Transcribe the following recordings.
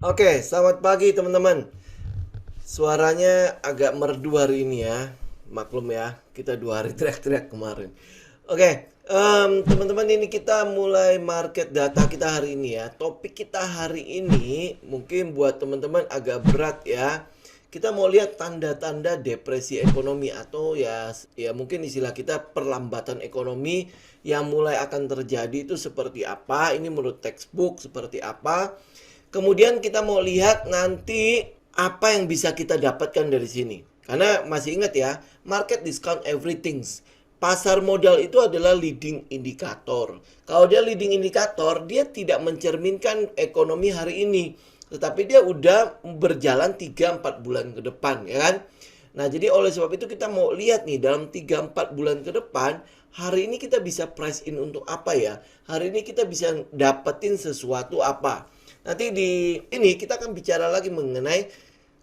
Oke, selamat pagi teman-teman. Suaranya agak merdu hari ini ya. Maklum ya, kita 2 hari teriak-teriak kemarin. Oke, teman-teman ini kita mulai market data kita hari ini ya. Topik kita hari ini mungkin buat teman-teman agak berat ya. Kita mau lihat tanda-tanda depresi ekonomi atau ya mungkin istilah kita perlambatan ekonomi yang mulai akan terjadi itu seperti apa. Ini menurut textbook seperti apa. Kemudian kita mau lihat nanti apa yang bisa kita dapatkan dari sini. Karena masih ingat ya, market discount everything. Pasar modal itu adalah leading indikator. Kalau dia leading indikator, dia tidak mencerminkan ekonomi hari ini. Tetapi dia udah berjalan 3-4 bulan ke depan, ya kan? Nah, jadi oleh sebab itu kita mau lihat nih dalam 3-4 bulan ke depan, hari ini kita bisa price in untuk apa ya? Hari ini kita bisa dapetin sesuatu apa? Nanti di ini kita akan bicara lagi mengenai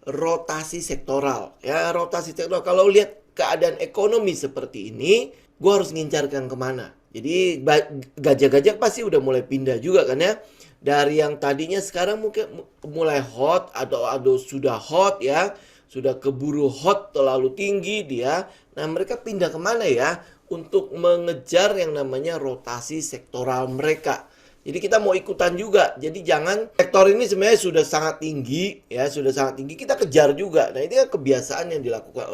rotasi sektoral. Ya, rotasi sektoral. Kalau lihat keadaan ekonomi seperti ini, gue harus ngincarkan kemana? Jadi gajah-gajah pasti udah mulai pindah juga kan ya. Dari yang tadinya sekarang mungkin mulai hot atau sudah hot ya. Sudah keburu hot terlalu tinggi dia. Nah mereka pindah kemana ya? Untuk mengejar yang namanya rotasi sektoral mereka. Jadi kita mau ikutan juga. Jadi jangan sektor ini sebenarnya sudah sangat tinggi ya, sudah sangat tinggi kita kejar juga. Nah, ini kan kebiasaan yang dilakukan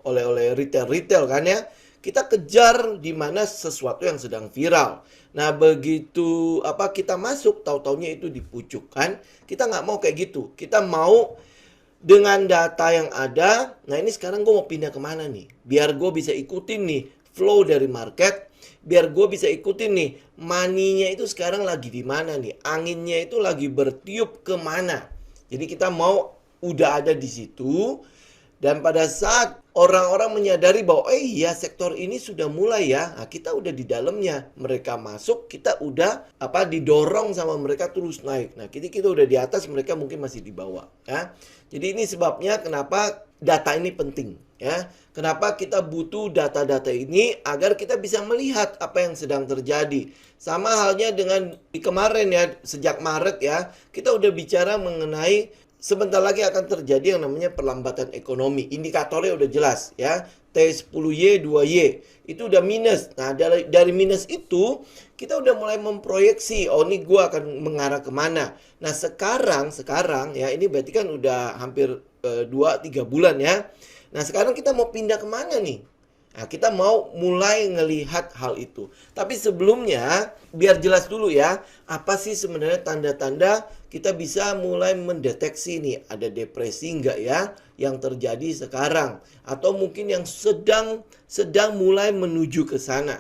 oleh retail-retail kan ya. Kita kejar di mana sesuatu yang sedang viral. Nah, begitu kita masuk tahu-taunya itu di pucuk kan. Kita nggak mau kayak gitu. Kita mau dengan data yang ada. Nah, ini sekarang gue mau pindah kemana nih? Biar gue bisa ikutin nih flow dari market, biar gue bisa ikutin nih money-nya itu sekarang lagi di mana nih, anginnya itu lagi bertiup kemana. Jadi kita mau udah ada di situ, dan pada saat orang-orang menyadari bahwa iya sektor ini sudah mulai ya, nah, kita udah di dalamnya, mereka masuk, kita udah didorong sama mereka terus naik. Nah kita udah di atas, mereka mungkin masih di bawah ya. Jadi ini sebabnya kenapa data ini penting ya. Kenapa kita butuh data-data ini agar kita bisa melihat apa yang sedang terjadi. Sama halnya dengan di kemarin ya, sejak Maret ya, kita udah bicara mengenai sebentar lagi akan terjadi yang namanya perlambatan ekonomi. Indikatornya udah jelas ya. T10Y, 2Y itu udah minus. Nah, dari minus itu kita udah mulai memproyeksi, oh ini gue akan mengarah kemana. Nah, sekarang ya ini berarti kan udah hampir 2-3 bulan ya. Nah, sekarang kita mau pindah kemana nih? Nah, kita mau mulai ngelihat hal itu. Tapi sebelumnya, biar jelas dulu ya, apa sih sebenarnya tanda-tanda kita bisa mulai mendeteksi nih, ada depresi enggak ya yang terjadi sekarang. Atau mungkin yang sedang mulai menuju ke sana.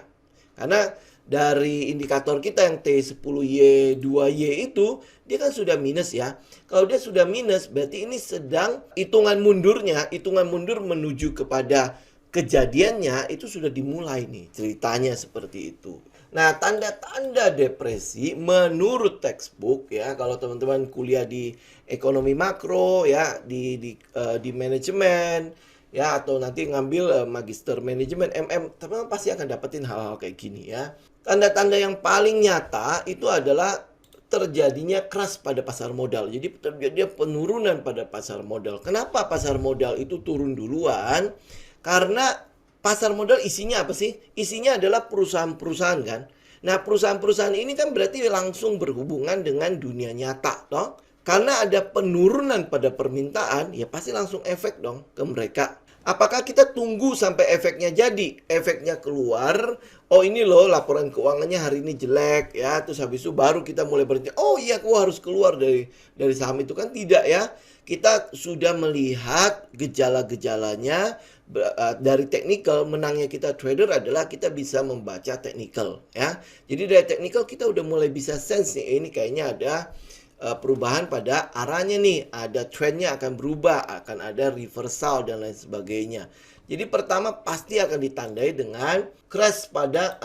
Karena dari indikator kita yang T10Y, 2Y itu, dia kan sudah minus ya. Kalau dia sudah minus, berarti ini sedang hitungan mundur menuju kepada kejadiannya itu sudah dimulai nih, ceritanya seperti itu. Nah, tanda-tanda depresi menurut textbook ya, kalau teman-teman kuliah di ekonomi makro ya, di manajemen ya, atau nanti ngambil magister manajemen teman-teman pasti akan dapetin hal-hal kayak gini ya. Tanda-tanda yang paling nyata itu adalah terjadinya crash pada pasar modal. Jadi terjadi penurunan pada pasar modal. Kenapa pasar modal itu turun duluan? Karena pasar modal isinya apa sih? Isinya adalah perusahaan-perusahaan kan. Nah, perusahaan-perusahaan ini kan berarti langsung berhubungan dengan dunia nyata, toh. Karena ada penurunan pada permintaan, ya pasti langsung efek dong ke mereka. Apakah kita tunggu sampai efeknya jadi? Efeknya keluar, oh ini loh laporan keuangannya hari ini jelek ya, terus habis itu baru kita mulai berhenti. Oh iya, aku harus keluar dari saham itu kan tidak ya. Kita sudah melihat gejala-gejalanya dari technical. Menangnya kita trader adalah kita bisa membaca technical ya. Jadi dari technical kita udah mulai bisa sense nih, ini kayaknya ada perubahan pada arahnya nih, ada trendnya akan berubah, akan ada reversal dan lain sebagainya. Jadi pertama pasti akan ditandai dengan crash pada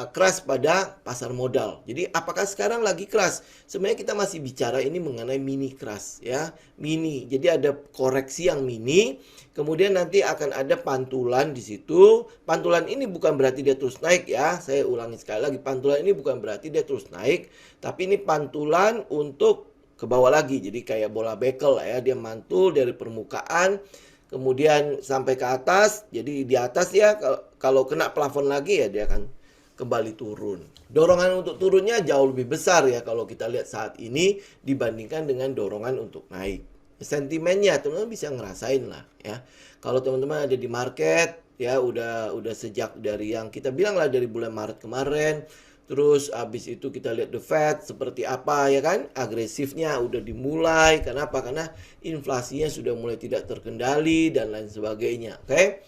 pasar modal. Jadi apakah sekarang lagi crash? Sebenarnya kita masih bicara ini mengenai mini crash ya, mini. Jadi ada koreksi yang mini, kemudian nanti akan ada pantulan di situ. Pantulan ini bukan berarti dia terus naik ya. Saya ulangi sekali lagi, pantulan ini bukan berarti dia terus naik, tapi ini pantulan untuk ke bawah lagi. Jadi kayak bola bekel lah ya, dia mantul dari permukaan kemudian sampai ke atas. Jadi di atas ya kalau kena plafon lagi ya dia akan kembali turun. Dorongan untuk turunnya jauh lebih besar ya kalau kita lihat saat ini dibandingkan dengan dorongan untuk naik. Sentimennya teman-teman bisa ngerasain lah ya. Kalau teman-teman ada di market ya udah sejak dari yang kita bilang lah dari bulan Maret kemarin. Terus abis itu kita lihat The Fed seperti apa ya kan, agresifnya udah dimulai. Kenapa? Karena inflasinya sudah mulai tidak terkendali dan lain sebagainya. Oke.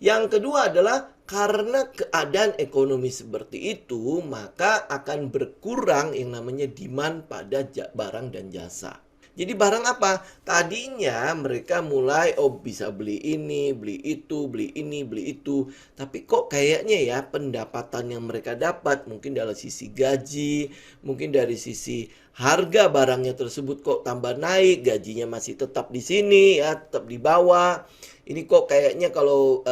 Yang kedua adalah karena keadaan ekonomi seperti itu, maka akan berkurang yang namanya demand pada barang dan jasa. Jadi barang apa? Tadinya mereka mulai bisa beli ini, beli itu, beli ini, beli itu. Tapi kok kayaknya ya pendapatan yang mereka dapat mungkin dari sisi gaji, mungkin dari sisi harga barangnya tersebut kok tambah naik, gajinya masih tetap di sini ya, tetap di bawah. Ini kok kayaknya kalau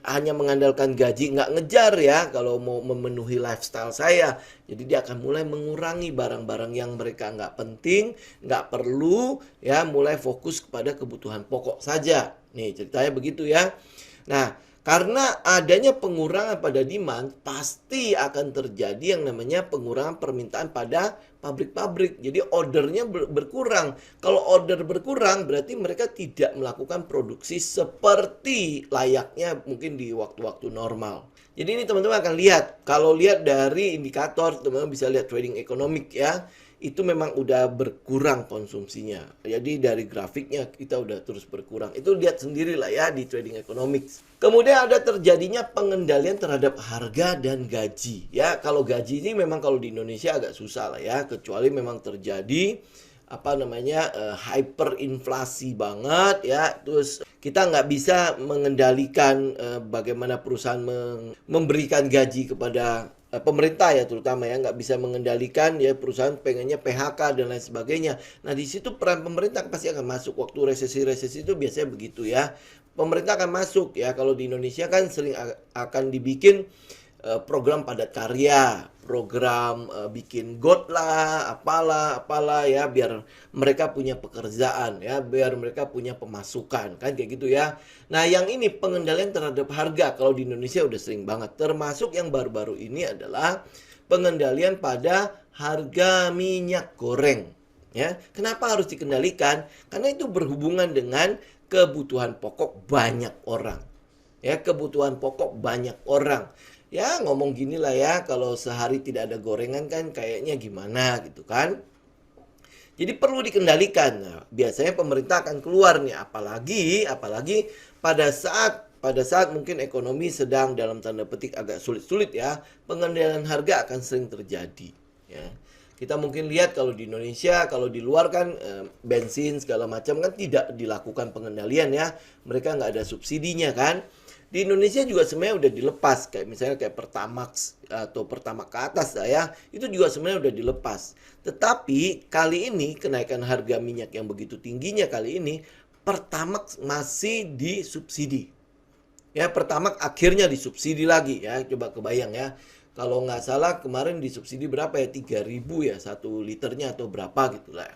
hanya mengandalkan gaji nggak ngejar ya kalau mau memenuhi lifestyle saya. Jadi dia akan mulai mengurangi barang-barang yang mereka nggak penting, nggak perlu ya, mulai fokus kepada kebutuhan pokok saja. Nih ceritanya begitu ya. Nah, karena adanya pengurangan pada demand, pasti akan terjadi yang namanya pengurangan permintaan pada pabrik-pabrik. Jadi ordernya berkurang. Kalau order berkurang berarti mereka tidak melakukan produksi seperti layaknya mungkin di waktu-waktu normal. Jadi ini teman-teman akan lihat. Kalau lihat dari indikator, teman-teman bisa lihat trading economic ya. Itu memang udah berkurang konsumsinya. Jadi dari grafiknya kita udah terus berkurang. Itu lihat sendiri lah ya di trading economics. Kemudian ada terjadinya pengendalian terhadap harga dan gaji. Ya, kalau gaji ini memang kalau di Indonesia agak susah lah ya, kecuali memang terjadi hyperinflasi banget ya. Terus kita nggak bisa mengendalikan bagaimana perusahaan memberikan gaji kepada pemerintah ya, terutama ya nggak bisa mengendalikan ya, perusahaan pengennya PHK dan lain sebagainya. Nah di situ peran pemerintah pasti akan masuk. Waktu resesi itu biasanya begitu ya, pemerintah akan masuk ya. Kalau di Indonesia kan sering akan dibikin program padat karya, program bikin got lah, apalah ya, biar mereka punya pekerjaan ya, biar mereka punya pemasukan kan kayak gitu ya. Nah yang ini pengendalian terhadap harga kalau di Indonesia udah sering banget. Termasuk yang baru-baru ini adalah pengendalian pada harga minyak goreng ya. Kenapa harus dikendalikan? Karena itu berhubungan dengan kebutuhan pokok banyak orang ya, kebutuhan pokok banyak orang. Ya ngomong gini lah ya, kalau sehari tidak ada gorengan kan kayaknya gimana gitu kan. Jadi perlu dikendalikan. Nah, biasanya pemerintah akan keluar nih, apalagi pada saat mungkin ekonomi sedang dalam tanda petik agak sulit-sulit ya, pengendalian harga akan sering terjadi ya. Kita mungkin lihat kalau di Indonesia, kalau di luar kan bensin segala macam kan tidak dilakukan pengendalian ya. Mereka nggak ada subsidinya kan. Di Indonesia juga sebenarnya udah dilepas, kayak misalnya kayak Pertamax atau Pertamax ke atas ya, itu juga sebenarnya udah dilepas. Tetapi kali ini kenaikan harga minyak yang begitu tingginya kali ini, Pertamax masih disubsidi. Ya, Pertamax akhirnya disubsidi lagi ya, coba kebayang ya. Kalau nggak salah kemarin disubsidi berapa ya, 3.000 ya 1 liternya atau berapa gitu lah.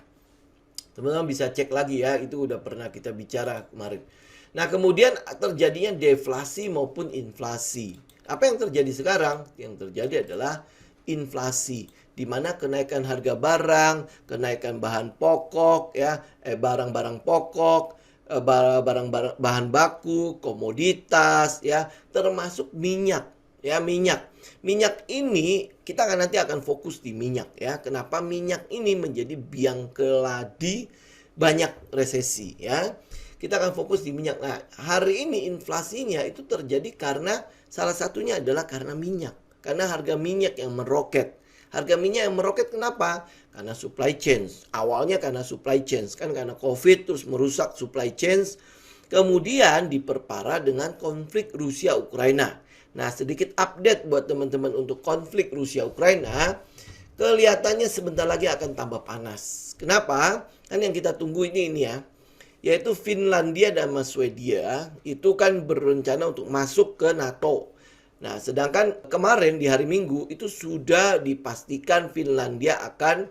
Teman-teman bisa cek lagi ya, itu udah pernah kita bicara kemarin. Nah kemudian terjadinya deflasi maupun inflasi. Apa yang terjadi sekarang? Yang terjadi adalah inflasi, di mana kenaikan harga barang, kenaikan bahan pokok ya, barang-barang pokok, barang-barang bahan baku, komoditas ya, termasuk minyak ya, minyak ini kita nanti akan fokus di minyak ya. Kenapa minyak ini menjadi biang keladi banyak resesi ya. Kita akan fokus di minyak. Nah, hari ini inflasinya itu terjadi karena salah satunya adalah karena minyak. Karena harga minyak yang meroket. Harga minyak yang meroket kenapa? Karena supply chain. Awalnya karena supply chain. Kan karena COVID terus merusak supply chain. Kemudian diperparah dengan konflik Rusia-Ukraina. Nah, sedikit update buat teman-teman untuk konflik Rusia-Ukraina. Kelihatannya sebentar lagi akan tambah panas. Kenapa? Kan yang kita tunggu ini ya. Yaitu Finlandia dan Swedia itu kan berencana untuk masuk ke NATO. Nah, sedangkan kemarin di hari Minggu itu sudah dipastikan Finlandia akan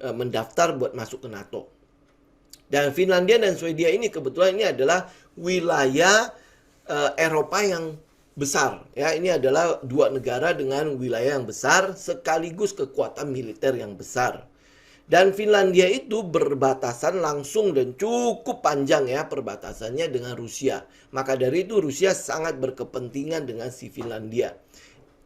mendaftar buat masuk ke NATO. Dan Finlandia dan Swedia ini kebetulan ini adalah wilayah Eropa yang besar. Ya, ini adalah dua negara dengan wilayah yang besar sekaligus kekuatan militer yang besar. Dan Finlandia itu berbatasan langsung dan cukup panjang ya perbatasannya dengan Rusia. Maka dari itu Rusia sangat berkepentingan dengan si Finlandia.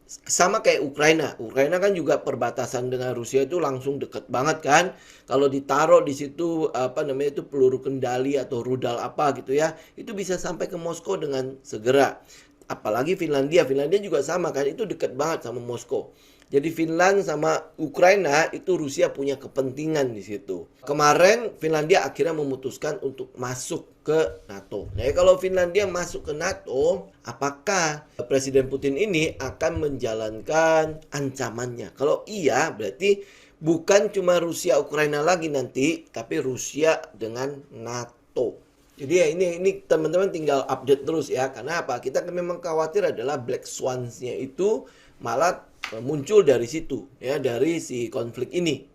Sama kayak Ukraina. Ukraina kan juga perbatasan dengan Rusia itu langsung deket banget kan. Kalau ditaruh di situ itu peluru kendali atau rudal apa gitu ya, itu bisa sampai ke Moskow dengan segera. Apalagi Finlandia juga sama kan, itu deket banget sama Moskow. Jadi Finland sama Ukraina itu Rusia punya kepentingan di situ. Kemarin Finlandia akhirnya memutuskan untuk masuk ke NATO. Nah, kalau Finlandia masuk ke NATO, apakah Presiden Putin ini akan menjalankan ancamannya? Kalau iya, berarti bukan cuma Rusia Ukraina lagi nanti, tapi Rusia dengan NATO. Jadi ya ini teman-teman tinggal update terus ya. Karena apa? Kita memang khawatir adalah Black Swans-nya itu malah muncul dari situ ya, dari si konflik ini.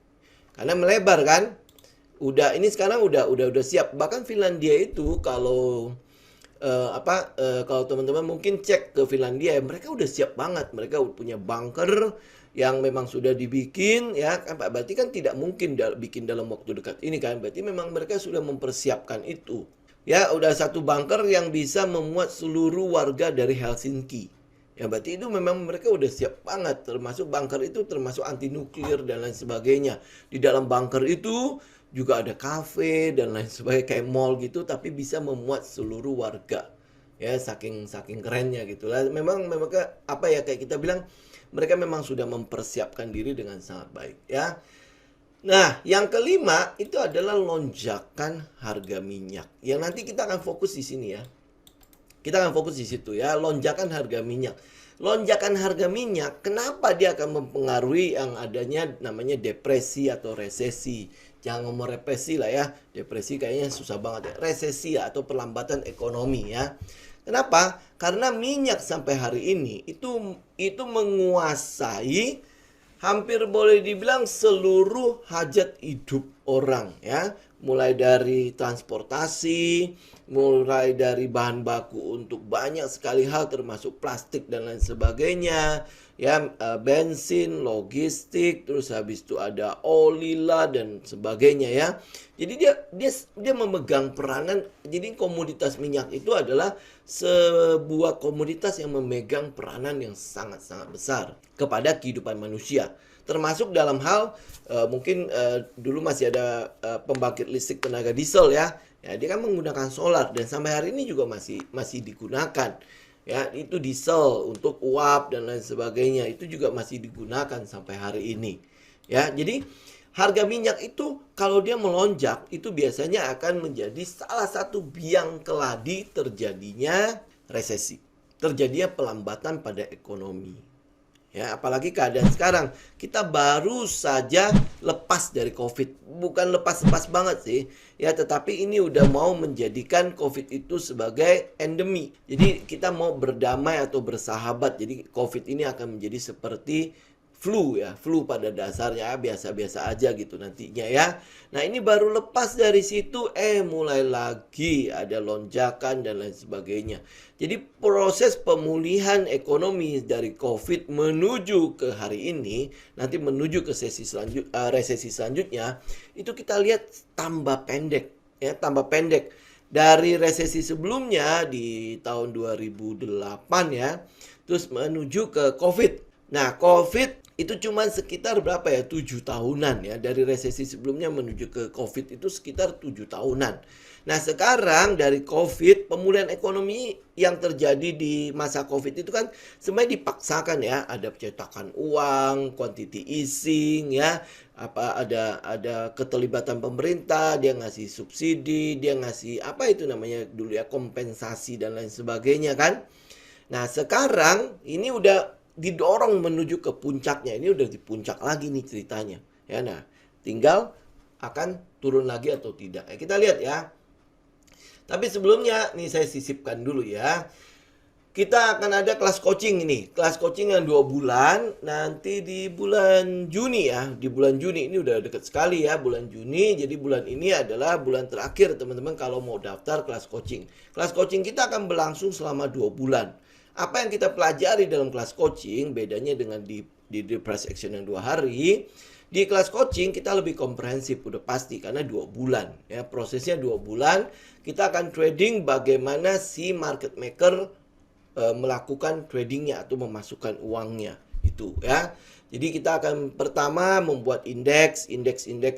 Karena melebar kan. Ini sekarang udah siap. Bahkan Finlandia itu kalau kalau teman-teman mungkin cek ke Finlandia, mereka udah siap banget. Mereka punya bunker yang memang sudah dibikin ya kan, berarti kan tidak mungkin bikin dalam waktu dekat ini kan. Berarti memang mereka sudah mempersiapkan itu. Ya, udah satu bunker yang bisa memuat seluruh warga dari Helsinki. Ya, berarti itu memang mereka udah siap banget. Termasuk bunker itu termasuk anti nuklir dan lain sebagainya. Di dalam bunker itu juga ada kafe dan lain sebagainya kayak mall gitu, tapi bisa memuat seluruh warga. Ya, saking kerennya gitu lah. Memang mereka kayak kita bilang, mereka memang sudah mempersiapkan diri dengan sangat baik ya. Nah, yang kelima itu adalah lonjakan harga minyak. Yang nanti kita akan fokus di sini ya. Kita akan fokus di situ ya, lonjakan harga minyak. Lonjakan harga minyak, kenapa dia akan mempengaruhi yang adanya namanya depresi atau resesi. Jangan ngomong represi lah ya. Depresi kayaknya susah banget ya. Resesi ya, atau perlambatan ekonomi ya. Kenapa? Karena minyak sampai hari ini itu menguasai hampir boleh dibilang seluruh hajat hidup orang ya. Mulai dari transportasi, mulai dari bahan baku untuk banyak sekali hal termasuk plastik dan lain sebagainya. Ya, bensin, logistik, terus habis itu ada oli lah dan sebagainya ya. Jadi dia memegang peranan. Jadi komoditas minyak itu adalah sebuah komoditas yang memegang peranan yang sangat-sangat besar kepada kehidupan manusia. Termasuk dalam hal mungkin dulu masih ada pembangkit listrik tenaga diesel ya. Ya, dia kan menggunakan solar dan sampai hari ini juga masih digunakan. Ya, itu diesel untuk uap dan lain sebagainya itu juga masih digunakan sampai hari ini. Ya, jadi harga minyak itu kalau dia melonjak itu biasanya akan menjadi salah satu biang keladi terjadinya resesi. Terjadinya pelambatan pada ekonomi. Ya, apalagi keadaan sekarang kita baru saja lepas dari COVID. Bukan lepas-lepas banget sih. Ya, tetapi ini udah mau menjadikan COVID itu sebagai endemi. Jadi kita mau berdamai atau bersahabat. Jadi COVID ini akan menjadi seperti flu ya, flu pada dasarnya biasa-biasa aja gitu nantinya ya. Nah, ini baru lepas dari situ mulai lagi ada lonjakan dan lain sebagainya. Jadi proses pemulihan ekonomi dari COVID menuju ke hari ini, nanti menuju ke resesi selanjutnya, itu kita lihat tambah pendek ya, tambah pendek. Dari resesi sebelumnya di tahun 2008 ya, terus menuju ke COVID. Nah, COVID itu cuma sekitar berapa ya? 7 tahunan ya. Dari resesi sebelumnya menuju ke COVID itu sekitar 7 tahunan. Nah, sekarang dari COVID, pemulihan ekonomi yang terjadi di masa COVID itu kan sebenarnya dipaksakan ya. Ada pencetakan uang, quantity easing ya. Ada keterlibatan pemerintah, dia ngasih subsidi, dia ngasih dulu ya, kompensasi dan lain sebagainya kan. Nah, sekarang ini udah didorong menuju ke puncaknya. Ini udah di puncak lagi nih ceritanya. Ya, nah, tinggal akan turun lagi atau tidak. Kita lihat ya. Tapi sebelumnya nih saya sisipkan dulu ya. kita akan ada kelas coaching ini. Kelas coaching yang 2 bulan. Nanti di bulan Juni ya. Di bulan Juni ini udah deket sekali ya. Bulan Juni. Jadi bulan ini adalah bulan terakhir teman-teman kalau mau daftar kelas coaching. Kelas coaching kita akan berlangsung selama 2 bulan. Apa yang kita pelajari dalam kelas coaching bedanya dengan di price action yang 2 hari. Di kelas coaching kita lebih komprehensif udah pasti karena 2 bulan ya. Prosesnya 2 bulan. Kita akan trading bagaimana si market maker melakukan tradingnya atau memasukkan uangnya itu ya. Jadi kita akan pertama membuat indeks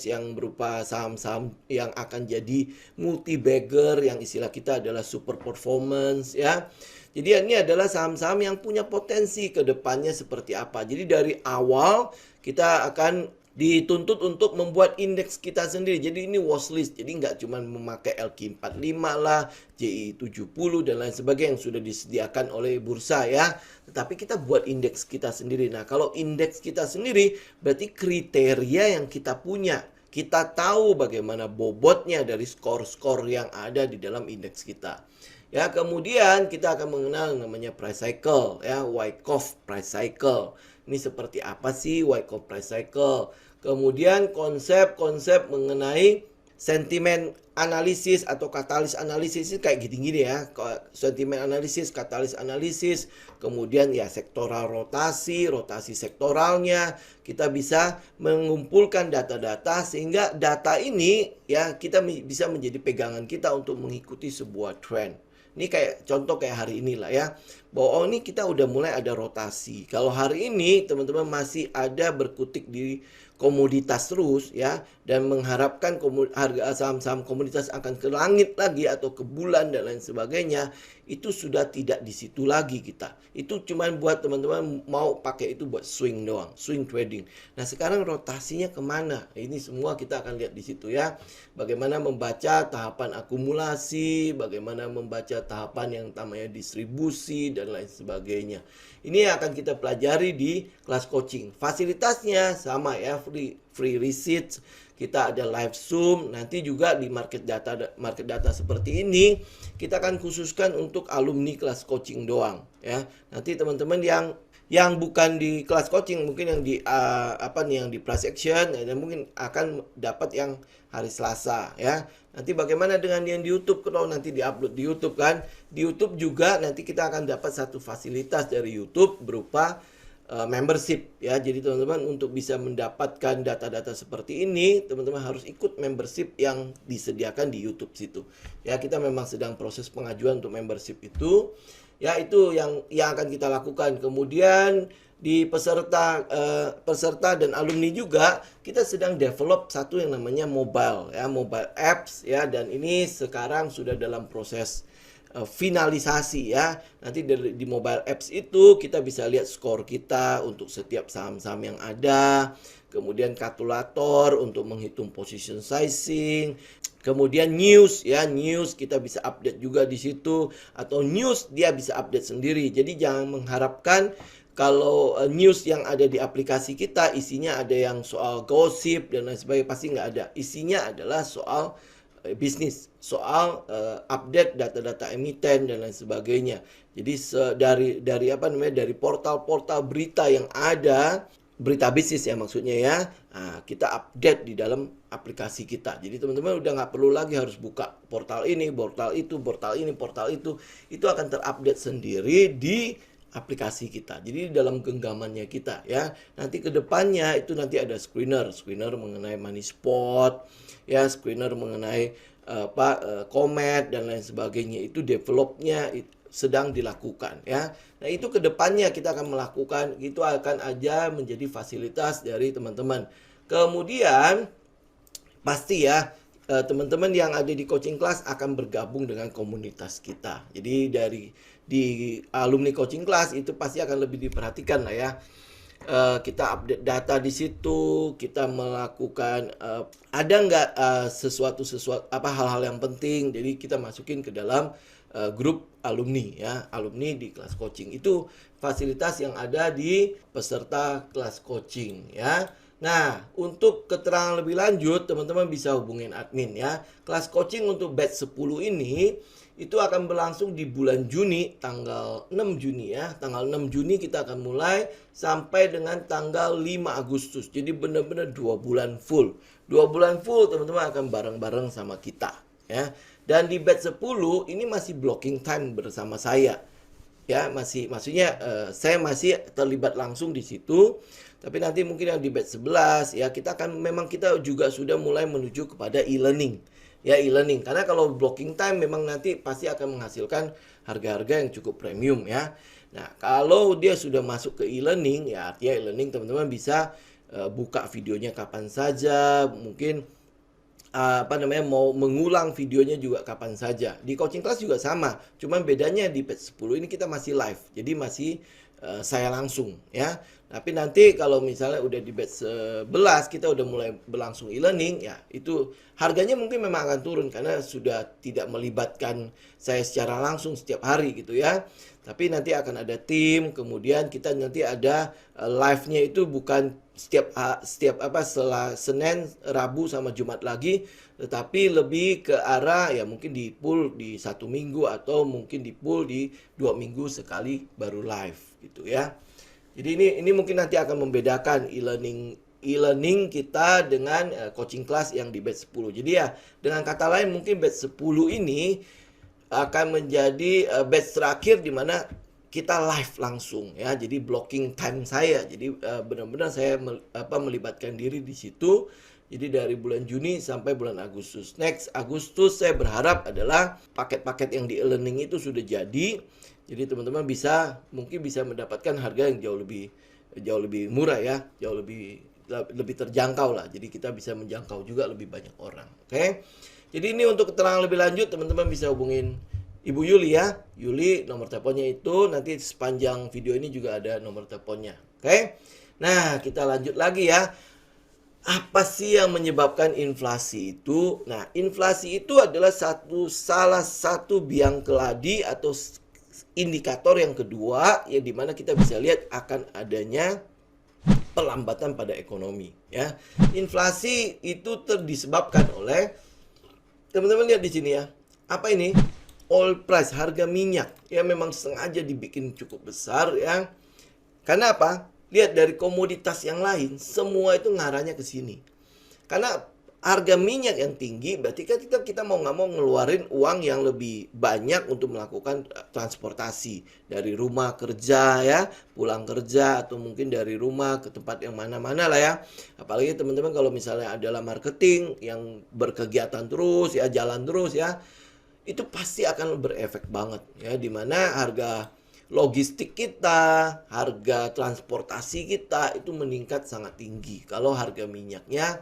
yang berupa saham-saham yang akan jadi multi bagger yang istilah kita adalah super performance ya. Jadi ini adalah saham-saham yang punya potensi ke depannya seperti apa. Jadi dari awal kita akan dituntut untuk membuat indeks kita sendiri. Jadi ini watchlist. Jadi nggak cuma memakai LQ45 lah, JI70 dan lain sebagainya yang sudah disediakan oleh bursa ya. Tetapi kita buat indeks kita sendiri. Nah, kalau indeks kita sendiri berarti kriteria yang kita punya. Kita tahu bagaimana bobotnya dari skor-skor yang ada di dalam indeks kita. Ya, kemudian kita akan mengenal namanya price cycle ya, Wyckoff price cycle. Ini seperti apa sih Wyckoff price cycle? Kemudian konsep-konsep mengenai sentimen analisis atau katalis analisis kayak gini-gini ya. Sentimen analisis, katalis analisis, kemudian ya sektoral rotasi sektoralnya. Kita bisa mengumpulkan data-data sehingga data ini ya kita bisa menjadi pegangan kita untuk mengikuti sebuah trend. Ini kayak contoh kayak hari inilah ya. Bahwa ini kita udah mulai ada rotasi. Kalau hari ini teman-teman masih ada berkutik di komoditas terus ya dan mengharapkan harga saham-saham komoditas akan ke langit lagi atau ke bulan dan lain sebagainya, itu sudah tidak di situ lagi kita. Itu cuman buat teman-teman mau pakai itu buat swing doang, swing trading. Nah, sekarang rotasinya kemana? Ini semua kita akan lihat di situ ya. Bagaimana membaca tahapan akumulasi, bagaimana membaca tahapan yang namanya distribusi dan lain sebagainya. Ini yang akan kita pelajari di kelas coaching. Fasilitasnya sama ya, free receipt, kita ada live Zoom, nanti juga di market data seperti ini kita akan khususkan untuk alumni kelas coaching doang ya. Nanti teman-teman yang bukan di kelas coaching mungkin yang di yang di price action dan mungkin akan dapat yang hari Selasa ya. Nanti bagaimana dengan yang di YouTube? Kalau nanti diupload di YouTube kan. Di YouTube juga nanti kita akan dapat satu fasilitas dari YouTube berupa membership ya. Jadi teman-teman untuk bisa mendapatkan data-data seperti ini, teman-teman harus ikut membership yang disediakan di YouTube situ. Ya, kita memang sedang proses pengajuan untuk membership itu. Ya, itu yang akan kita lakukan. Kemudian di peserta dan alumni juga kita sedang develop satu yang namanya mobile apps ya, dan ini sekarang sudah dalam proses finalisasi ya. Nanti di mobile apps itu kita bisa lihat skor kita untuk setiap saham-saham yang ada, kemudian kalkulator untuk menghitung position sizing, kemudian news kita bisa update juga di situ, atau news dia bisa update sendiri. Jadi jangan mengharapkan kalau news yang ada di aplikasi kita isinya ada yang soal gosip dan lain sebagainya, pasti nggak ada. Isinya adalah soal bisnis, soal update data-data emiten dan lain sebagainya. Jadi dari portal-portal berita yang ada, berita bisnis ya maksudnya ya, kita update di dalam aplikasi kita. Jadi teman-teman udah nggak perlu lagi harus buka portal ini, portal itu, portal ini, portal itu akan terupdate sendiri di aplikasi kita. Jadi dalam genggamannya kita ya. Nanti ke depannya itu nanti ada screener mengenai money spot ya, screener mengenai komet dan lain sebagainya. Itu developnya sedang dilakukan ya. Nah, itu ke depannya kita akan melakukan, itu akan aja menjadi fasilitas dari teman-teman. Kemudian pasti ya teman-teman yang ada di coaching class akan bergabung dengan komunitas kita. Jadi di alumni coaching class itu pasti akan lebih diperhatikan lah ya. Kita update data di situ, kita melakukan ada nggak sesuatu hal-hal yang penting. Jadi kita masukin ke dalam grup alumni ya, alumni di kelas coaching. Itu fasilitas yang ada di peserta kelas coaching ya. Nah, untuk keterangan lebih lanjut, teman-teman bisa hubungin admin ya. Kelas coaching untuk batch 10 ini itu akan berlangsung di bulan Juni, tanggal 6 Juni ya. Tanggal 6 Juni kita akan mulai sampai dengan tanggal 5 Agustus. Jadi benar-benar 2 bulan full. 2 bulan full teman-teman akan bareng-bareng sama kita ya. Dan di batch 10 ini masih blocking time bersama saya. Ya, maksudnya saya masih terlibat langsung di situ. Tapi nanti mungkin yang di batch 11 ya memang kita juga sudah mulai menuju kepada e-learning. Ya, e-learning. Karena kalau blocking time memang nanti pasti akan menghasilkan harga-harga yang cukup premium ya. Nah, kalau dia sudah masuk ke e-learning ya artinya e-learning teman-teman bisa buka videonya kapan saja, mungkin mau mengulang videonya juga kapan saja. Di coaching class juga sama, cuman bedanya di batch 10 ini kita masih live. Jadi masih saya langsung ya. Tapi nanti kalau misalnya udah di batch 11 kita udah mulai berlangsung e-learning ya, itu harganya mungkin memang akan turun karena sudah tidak melibatkan saya secara langsung setiap hari gitu ya. Tapi nanti akan ada tim, kemudian kita nanti ada live-nya itu bukan setiap setelah Senin, Rabu sama Jumat lagi, tetapi lebih ke arah ya mungkin di pool di 1 minggu atau mungkin di pool di 2 minggu sekali baru live gitu ya. Jadi ini mungkin nanti akan membedakan e-learning kita dengan coaching class yang di batch 10. Jadi ya dengan kata lain mungkin batch 10 ini akan menjadi batch terakhir di mana kita live langsung ya. Jadi blocking time saya. Jadi benar-benar saya melibatkan diri di situ. Jadi dari bulan Juni sampai bulan Agustus. Next Agustus saya berharap adalah paket-paket yang di e-learning itu sudah jadi. Jadi teman-teman mungkin bisa mendapatkan harga yang jauh lebih murah ya, jauh lebih terjangkau lah. Jadi kita bisa menjangkau juga lebih banyak orang. Oke. Jadi ini untuk keterangan lebih lanjut teman-teman bisa hubungin Ibu Yuli ya. Yuli nomor teleponnya itu nanti sepanjang video ini juga ada nomor teleponnya. Oke. Nah, kita lanjut lagi ya. Apa sih yang menyebabkan inflasi itu? Nah, inflasi itu adalah salah satu biang keladi atau indikator yang kedua ya di mana kita bisa lihat akan adanya pelambatan pada ekonomi ya. Inflasi itu disebabkan oleh teman-teman lihat di sini ya. Apa ini? Oil price, harga minyak ya memang sengaja dibikin cukup besar ya. Karena apa? Lihat dari komoditas yang lain semua itu ngarahnya ke sini. Karena harga minyak yang tinggi berarti kan kita mau nggak mau ngeluarin uang yang lebih banyak untuk melakukan transportasi dari rumah kerja ya, pulang kerja atau mungkin dari rumah ke tempat yang mana-mana lah ya. Apalagi teman-teman kalau misalnya adalah marketing yang berkegiatan terus ya, jalan terus ya, itu pasti akan berefek banget ya, dimana harga logistik kita, harga transportasi kita itu meningkat sangat tinggi kalau harga minyaknya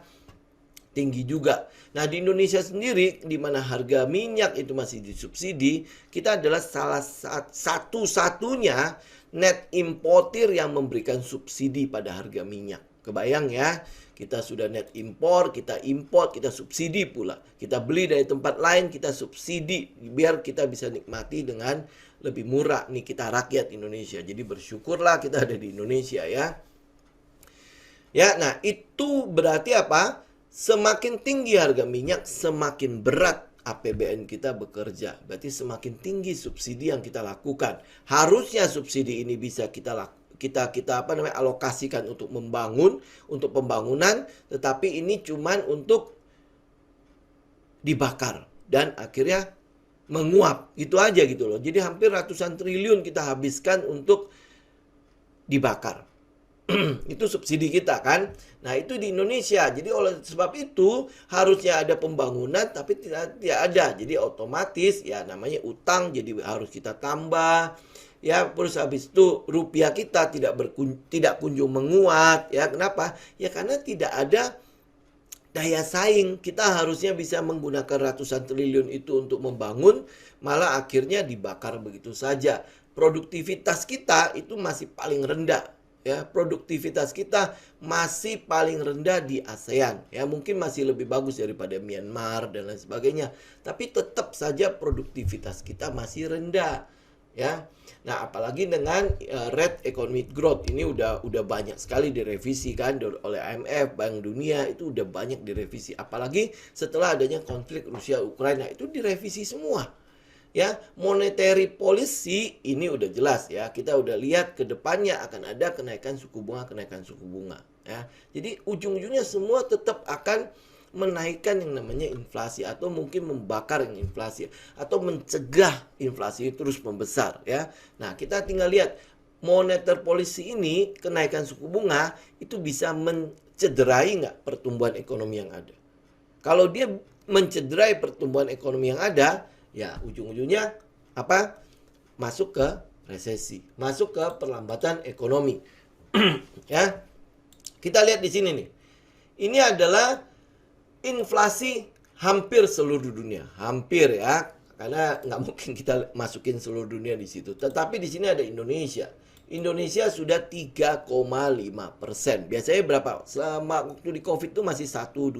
tinggi juga. Nah, di Indonesia sendiri di mana harga minyak itu masih disubsidi, kita adalah salah satu-satunya net importer yang memberikan subsidi pada harga minyak. Kebayang ya, kita sudah net impor, kita import, kita subsidi pula. Kita beli dari tempat lain, kita subsidi biar kita bisa nikmati dengan lebih murah nih kita rakyat Indonesia. Jadi bersyukurlah kita ada di Indonesia ya. Ya, nah itu berarti apa? Semakin tinggi harga minyak, semakin berat APBN kita bekerja. Berarti semakin tinggi subsidi yang kita lakukan. Harusnya subsidi ini bisa kita alokasikan untuk untuk pembangunan, tetapi ini cuman untuk dibakar dan akhirnya menguap. Gitu aja gitu loh. Jadi hampir ratusan triliun kita habiskan untuk dibakar. Itu subsidi kita kan. Nah itu di Indonesia. Jadi oleh sebab itu harusnya ada pembangunan tapi tidak ada. Jadi otomatis ya namanya utang jadi harus kita tambah. Ya terus habis itu rupiah kita tidak kunjung menguat. Ya kenapa? Ya karena tidak ada daya saing. Kita harusnya bisa menggunakan ratusan triliun itu untuk membangun, malah akhirnya dibakar begitu saja. Produktivitas kita itu masih paling rendah. Ya, produktivitas kita masih paling rendah di ASEAN. Ya, mungkin masih lebih bagus daripada Myanmar dan lain sebagainya. Tapi tetap saja produktivitas kita masih rendah. ya. Nah, apalagi dengan rate economic growth ini udah banyak sekali direvisi kan oleh IMF, Bank Dunia, itu udah banyak direvisi. Apalagi setelah adanya konflik Rusia Ukraina itu direvisi semua. Ya, monetary policy ini udah jelas ya. Kita udah lihat ke depannya akan ada kenaikan suku bunga ya. Jadi ujung-ujungnya semua tetap akan menaikkan yang namanya inflasi atau mungkin membakar yang inflasi atau mencegah inflasi terus membesar ya. Nah, kita tinggal lihat monetary policy ini, kenaikan suku bunga itu bisa mencederai nggak pertumbuhan ekonomi yang ada. Kalau dia mencederai pertumbuhan ekonomi yang ada, ya ujung-ujungnya apa? Masuk ke resesi, masuk ke perlambatan ekonomi. Ya. Kita lihat di sini nih. Ini adalah inflasi hampir seluruh dunia, hampir ya, karena nggak mungkin kita masukin seluruh dunia di situ. Tetapi di sini ada Indonesia. Indonesia sudah 3,5%. Biasanya berapa? Selama waktu di COVID itu masih 1,2,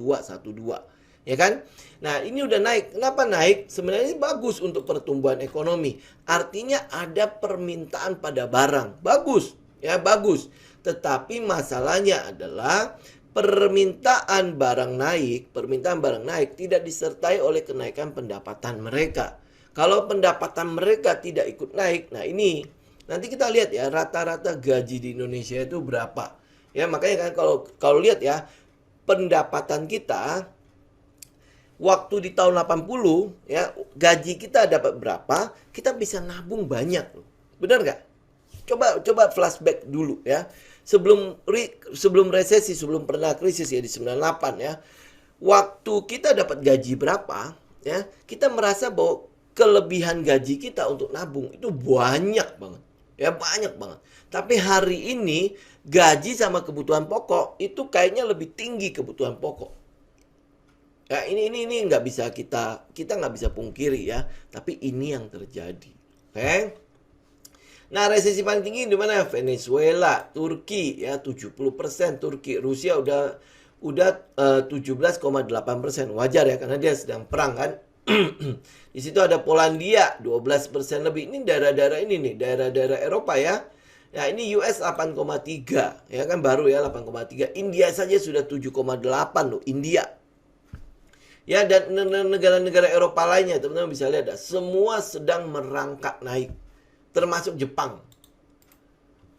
ya kan? Nah, ini udah naik. Kenapa naik? Sebenarnya ini bagus untuk pertumbuhan ekonomi. Artinya ada permintaan pada barang. Bagus, ya bagus. Tetapi masalahnya adalah permintaan barang naik tidak disertai oleh kenaikan pendapatan mereka. Kalau pendapatan mereka tidak ikut naik, nah ini nanti kita lihat ya rata-rata gaji di Indonesia itu berapa. Ya, makanya kan kalau lihat ya pendapatan kita waktu di tahun 80 ya gaji kita dapat berapa, kita bisa nabung banyak loh. Benar nggak? Coba flashback dulu ya. Sebelum resesi, sebelum pernah krisis ya di 98 ya. Waktu kita dapat gaji berapa ya, kita merasa bahwa kelebihan gaji kita untuk nabung itu banyak banget. Ya banyak banget. Tapi hari ini gaji sama kebutuhan pokok itu kayaknya lebih tinggi kebutuhan pokok. Ya ini nggak bisa kita nggak bisa pungkiri ya. Tapi ini yang terjadi. Oke? Nah, resesi paling tinggi di mana? Venezuela, Turki ya 70%, Turki, Rusia udah 17,8%. Wajar ya karena dia sedang perang kan. Di situ ada Polandia 12% lebih. Ini daerah-daerah ini nih, daerah-daerah Eropa ya. Nah, ini US 8,3 ya kan baru ya 8,3. India saja sudah 7,8 loh, India. Ya, dan negara-negara Eropa lainnya teman-teman bisa lihat semua sedang merangkak naik. Termasuk Jepang.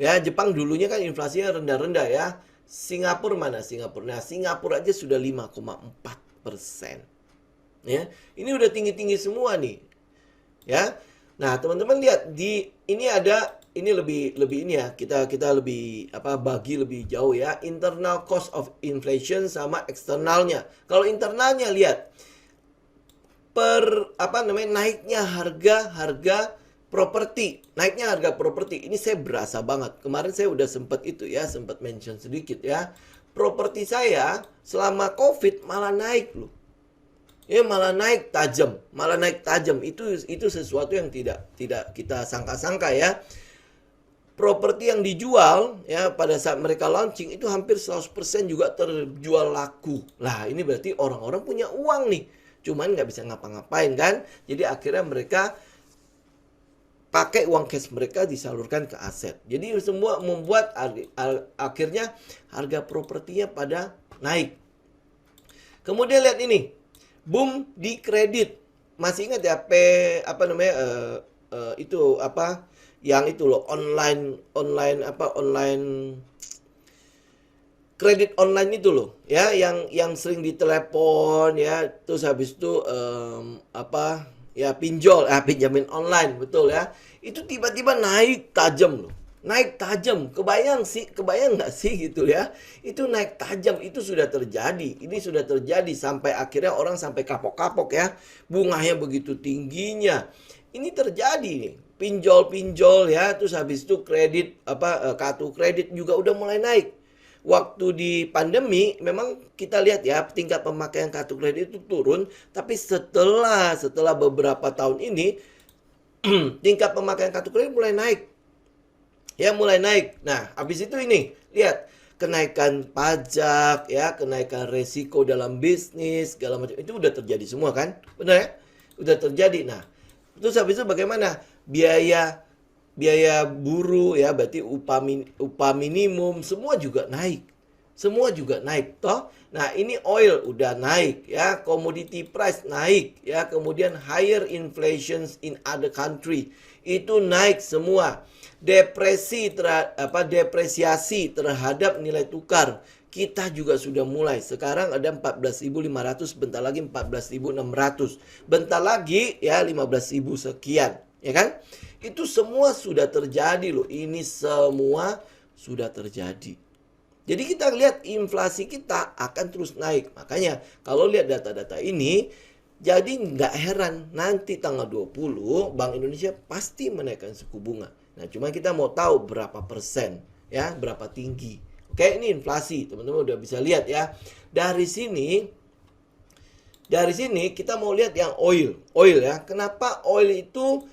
Ya, Jepang dulunya kan inflasinya rendah-rendah ya. Singapura mana? Singapura. Nah, Singapura aja sudah 5,4%. Ya, ini udah tinggi-tinggi semua nih. Ya. Nah, teman-teman lihat ini lebih ini ya. Kita lebih bagi lebih jauh ya. Internal cost of inflation sama eksternalnya. Kalau internalnya lihat naiknya harga properti, naiknya harga properti. Ini saya berasa banget. Kemarin saya udah sempat mention sedikit ya. Properti saya selama COVID malah naik loh. Ya malah naik tajam. Itu sesuatu yang tidak kita sangka-sangka ya. Properti yang dijual ya pada saat mereka launching itu hampir 100% juga terjual laku. Lah, ini berarti orang-orang punya uang nih. Cuman nggak bisa ngapa-ngapain kan. Jadi akhirnya mereka pakai uang cash mereka disalurkan ke aset. Jadi semua membuat akhirnya harga propertinya pada naik. Kemudian lihat ini. Boom di kredit. Masih ingat ya yang itu loh online kredit online itu loh ya yang sering ditelepon ya terus habis itu pinjamin online, betul ya. Itu tiba-tiba naik tajam loh. Naik tajam. Kebayang nggak sih gitu ya. Itu naik tajam, itu sudah terjadi. Ini sudah terjadi sampai akhirnya orang sampai kapok-kapok ya. Bunganya begitu tingginya. Ini terjadi nih. Pinjol ya, terus habis itu kartu kredit juga udah mulai naik. Waktu di pandemi memang kita lihat ya tingkat pemakaian kartu kredit itu turun, tapi setelah beberapa tahun ini tingkat pemakaian kartu kredit mulai naik. Ya mulai naik. Nah, habis itu ini lihat kenaikan pajak ya, kenaikan resiko dalam bisnis segala macam itu udah terjadi semua kan? Benar ya? Udah terjadi. Nah, terus habis itu bagaimana? Biaya biaya buruh ya, berarti upah minimum semua juga naik. Semua juga naik toh. Nah, ini oil udah naik ya, commodity price naik ya, kemudian higher inflations in other country itu naik semua. Depresiasi terhadap nilai tukar kita juga sudah mulai. Sekarang ada 14.500, bentar lagi 14.600. Bentar lagi ya 15.000 sekian, ya kan? Itu semua sudah terjadi loh. Ini semua sudah terjadi. Jadi kita lihat inflasi kita akan terus naik. Makanya kalau lihat data-data ini, jadi nggak heran nanti tanggal 20 Bank Indonesia pasti menaikkan suku bunga. Nah, cuma kita mau tahu berapa persen, ya, berapa tinggi. Oke, ini inflasi, teman-teman udah bisa lihat ya. Dari sini kita mau lihat yang oil ya. Kenapa oil itu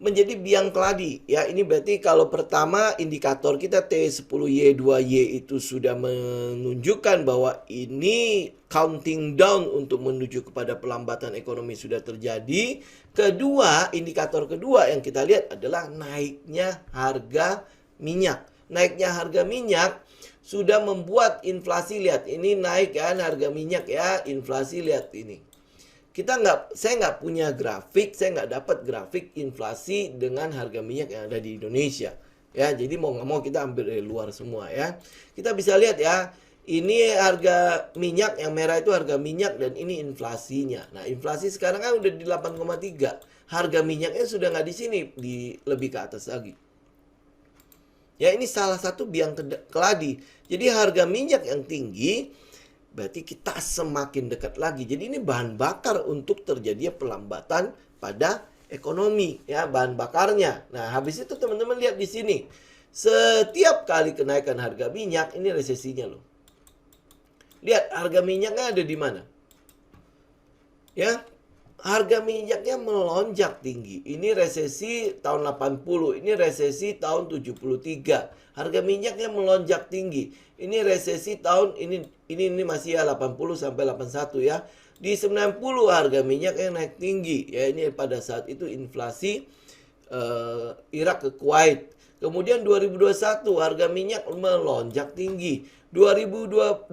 menjadi biang keladi ya? Ini berarti kalau pertama indikator kita T10Y 2Y itu sudah menunjukkan bahwa ini counting down untuk menuju kepada pelambatan ekonomi sudah terjadi. Kedua, indikator kedua yang kita lihat adalah naiknya harga minyak. Naiknya harga minyak sudah membuat inflasi, lihat ini naik kan harga minyak ya, inflasi lihat ini. Saya nggak punya grafik, saya nggak dapat grafik inflasi dengan harga minyak yang ada di Indonesia. Ya, jadi mau nggak mau kita ambil dari luar semua ya. Kita bisa lihat ya, ini harga minyak yang merah itu harga minyak dan ini inflasinya. Nah, inflasi sekarang kan udah di 8,3. Harga minyaknya sudah nggak di sini, lebih ke atas lagi. Ya, ini salah satu biang keladi. Jadi harga minyak yang tinggi, berarti kita semakin dekat lagi. Jadi ini bahan bakar untuk terjadinya pelambatan pada ekonomi ya, bahan bakarnya. Nah, habis itu teman-teman lihat di sini. Setiap kali kenaikan harga minyak ini resesinya loh. Lihat harga minyaknya ada di mana? Ya. Harga minyaknya melonjak tinggi. Ini resesi tahun 80, ini resesi tahun 73. Harga minyaknya melonjak tinggi. Ini resesi tahun ini masih ya 80 sampai 81 ya. Di 90 harga minyaknya naik tinggi. Ya, ini pada saat itu inflasi Irak ke Kuwait. Kemudian 2021 harga minyak melonjak tinggi. 2007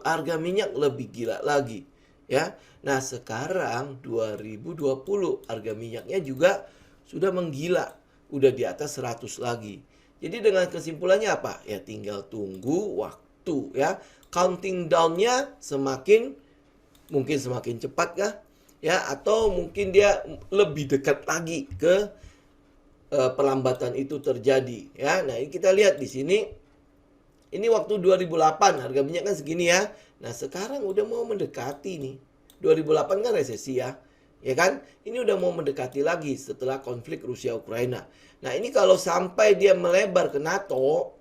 harga minyak lebih gila lagi. Ya. Nah, sekarang 2020 harga minyaknya juga sudah menggila, udah di atas 100 lagi. Jadi dengan kesimpulannya apa? Ya tinggal tunggu waktu ya. Counting down-nya mungkin semakin cepat kah? Ya, atau mungkin dia lebih dekat lagi ke pelambatan itu terjadi ya. Nah, ini kita lihat di sini. Ini waktu 2008 harga minyak kan segini ya. Nah, sekarang udah mau mendekati nih. 2008 kan resesi ya. Ya kan? Ini udah mau mendekati lagi setelah konflik Rusia-Ukraina. Nah, ini kalau sampai dia melebar ke NATO,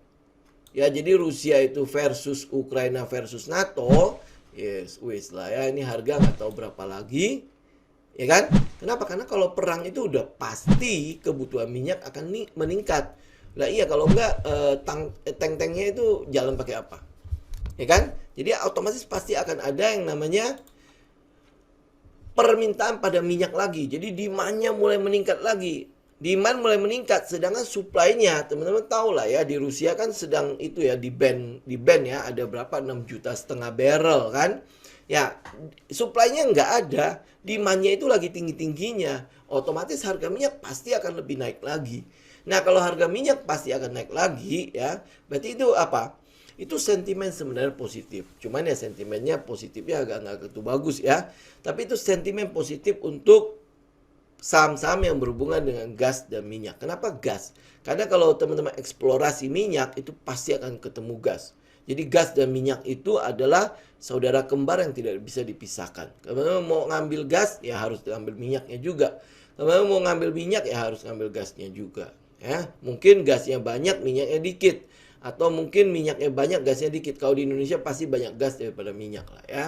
ya jadi Rusia itu versus Ukraina versus NATO, yes, wis lah ya, ini harga nggak tahu berapa lagi. Ya kan? Kenapa? Karena kalau perang itu udah pasti kebutuhan minyak akan meningkat. Lah iya, kalau enggak tank-tanknya itu jalan pakai apa? Ya kan? Jadi otomatis pasti akan ada yang namanya permintaan pada minyak lagi. Jadi demand-nya mulai meningkat lagi. Demand mulai meningkat, sedangkan supply-nya, teman-teman tahu lah ya, di Rusia kan sedang itu ya, di ban ya, ada berapa, 6,5 juta barrel kan. Ya, supply-nya nggak ada, demand-nya itu lagi tinggi-tingginya. Otomatis harga minyak pasti akan lebih naik lagi. Nah, kalau harga minyak pasti akan naik lagi ya, berarti itu apa? Itu sentimen sebenarnya positif. Cuman ya sentimennya positifnya agak nggak gitu bagus ya. Tapi itu sentimen positif untuk saham-saham yang berhubungan dengan gas dan minyak. Kenapa gas? Karena kalau teman-teman eksplorasi minyak itu pasti akan ketemu gas. Jadi gas dan minyak itu adalah saudara kembar yang tidak bisa dipisahkan. Teman-teman mau ngambil gas ya harus ngambil minyaknya juga. Teman-teman mau ngambil minyak ya harus ngambil gasnya juga. Ya, mungkin gasnya banyak, minyaknya dikit. Atau mungkin minyaknya banyak, gasnya dikit. Kalau di Indonesia pasti banyak gas daripada minyak lah ya.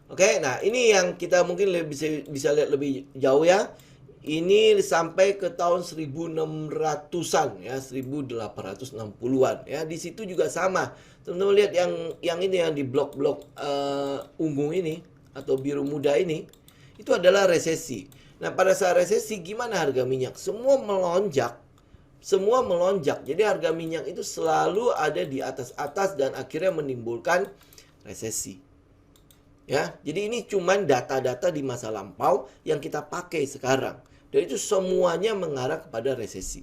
Oke, nah ini yang kita mungkin bisa lihat lebih jauh ya. Ini sampai ke tahun 1600-an ya, 1860-an ya. Di situ juga sama. Teman-teman lihat yang ini yang di blok-blok ungu ini atau biru muda ini, itu adalah resesi. Nah, pada saat resesi gimana harga minyak? Semua melonjak. Semua melonjak. Jadi harga minyak itu selalu ada di atas-atas dan akhirnya menimbulkan resesi. Ya, jadi ini cuman data-data di masa lampau yang kita pakai sekarang. Dan itu semuanya mengarah kepada resesi.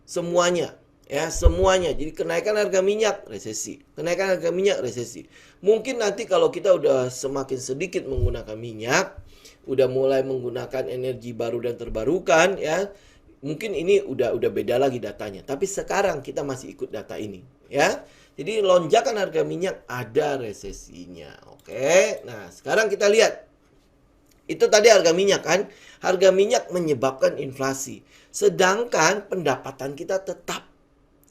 Semuanya, ya, semuanya. Jadi kenaikan harga minyak, resesi. Kenaikan harga minyak, resesi. Mungkin nanti kalau kita udah semakin sedikit menggunakan minyak, udah mulai menggunakan energi baru dan terbarukan, ya, mungkin ini udah beda lagi datanya. Tapi sekarang kita masih ikut data ini, ya. Jadi lonjakan harga minyak ada resesinya. Oke. Nah, sekarang kita lihat. Itu tadi harga minyak kan. Harga minyak menyebabkan inflasi. Sedangkan pendapatan kita tetap.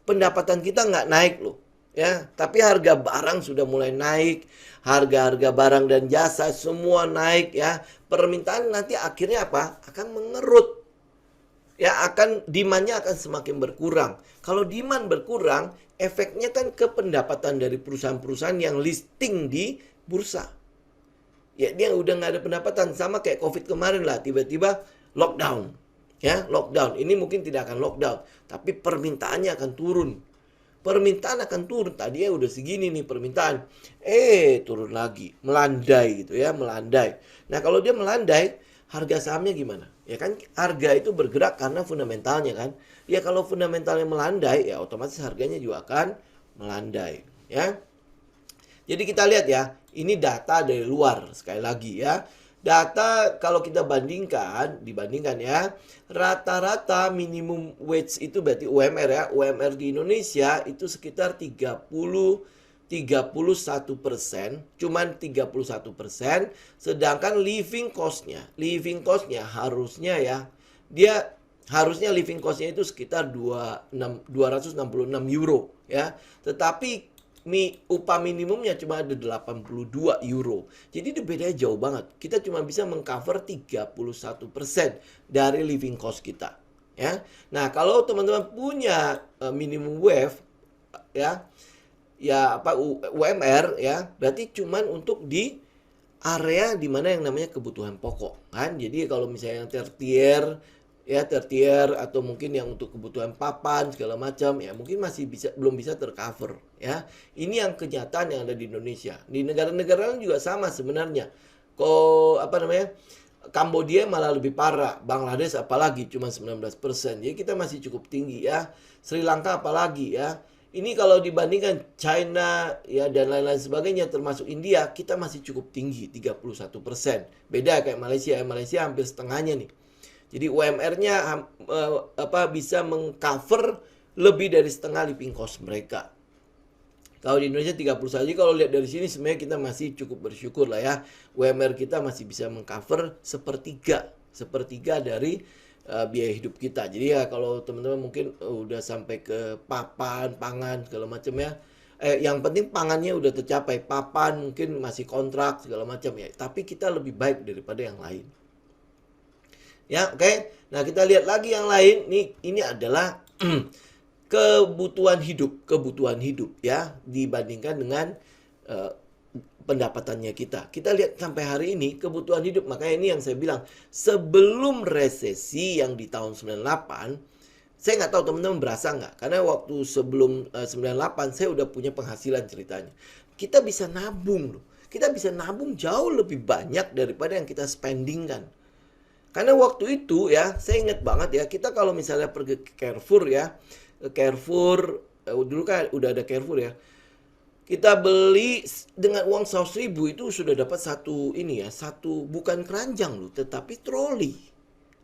Pendapatan kita nggak naik loh. Ya, tapi harga barang sudah mulai naik. Harga-harga barang dan jasa semua naik ya. Permintaan nanti akhirnya apa? Akan mengerut. Ya, demand-nya akan semakin berkurang. Kalau demand berkurang, efeknya kan ke pendapatan dari perusahaan-perusahaan yang listing di bursa. Ya, dia udah nggak ada pendapatan. Sama kayak COVID kemarin lah, tiba-tiba lockdown. Ya, lockdown. Ini mungkin tidak akan lockdown, tapi permintaannya akan turun. Permintaan akan turun. Tadinya udah segini nih permintaan. Turun lagi. Melandai gitu ya, melandai. Nah, kalau dia melandai, harga sahamnya gimana? Ya kan harga itu bergerak karena fundamentalnya kan. Ya kalau fundamentalnya melandai ya otomatis harganya juga akan melandai ya. Jadi kita lihat ya, ini data dari luar sekali lagi ya. Data kalau kita dibandingkan ya, rata-rata minimum wage itu berarti UMR ya. UMR di Indonesia itu sekitar 31%, cuman 31%, sedangkan living costnya harusnya ya, dia harusnya living costnya itu sekitar 266 euro ya, tetapi upah minimumnya cuma ada 82 euro, jadi itu bedanya jauh banget. Kita cuma bisa mengcover 31% dari living cost kita ya. Nah kalau teman-teman punya minimum wage ya UMR ya, berarti cuman untuk di area dimana yang namanya kebutuhan pokok kan. Jadi kalau misalnya yang tertier atau mungkin yang untuk kebutuhan papan segala macam ya mungkin belum bisa tercover ya. Ini yang kenyataan yang ada di Indonesia. Di negara-negara lain juga sama sebenarnya. Kambodia malah lebih parah, Bangladesh apalagi cuma 19%. Jadi kita masih cukup tinggi ya. Sri Lanka apalagi ya. Ini kalau dibandingkan China ya dan lain-lain sebagainya termasuk India, kita masih cukup tinggi 31%. Beda kayak Malaysia, Malaysia hampir setengahnya nih. Jadi UMR-nya bisa mengcover lebih dari setengah living cost mereka. Kalau di Indonesia 31 aja, kalau lihat dari sini sebenarnya kita masih cukup bersyukur lah ya. UMR kita masih bisa mengcover sepertiga dari biaya hidup kita. Jadi ya kalau teman-teman mungkin udah sampai ke papan, pangan segala macam ya. Yang penting pangannya udah tercapai, papan mungkin masih kontrak segala macam ya. Tapi kita lebih baik daripada yang lain. Ya, oke. Nah, kita lihat lagi yang lain. Ini adalah kebutuhan hidup ya dibandingkan dengan pendapatannya kita. Kita lihat sampai hari ini kebutuhan hidup. Makanya ini yang saya bilang, sebelum resesi yang di tahun 98, saya nggak tahu teman-teman berasa nggak. Karena waktu sebelum 98 saya udah punya penghasilan ceritanya. Kita bisa nabung loh. Kita bisa nabung jauh lebih banyak daripada yang kita spendingkan. Karena waktu itu ya, saya ingat banget ya, kita kalau misalnya pergi ke Carrefour ya, dulu kan udah ada Carrefour ya. Kita beli dengan uang 100.000 itu sudah dapat satu bukan keranjang loh, tetapi troli.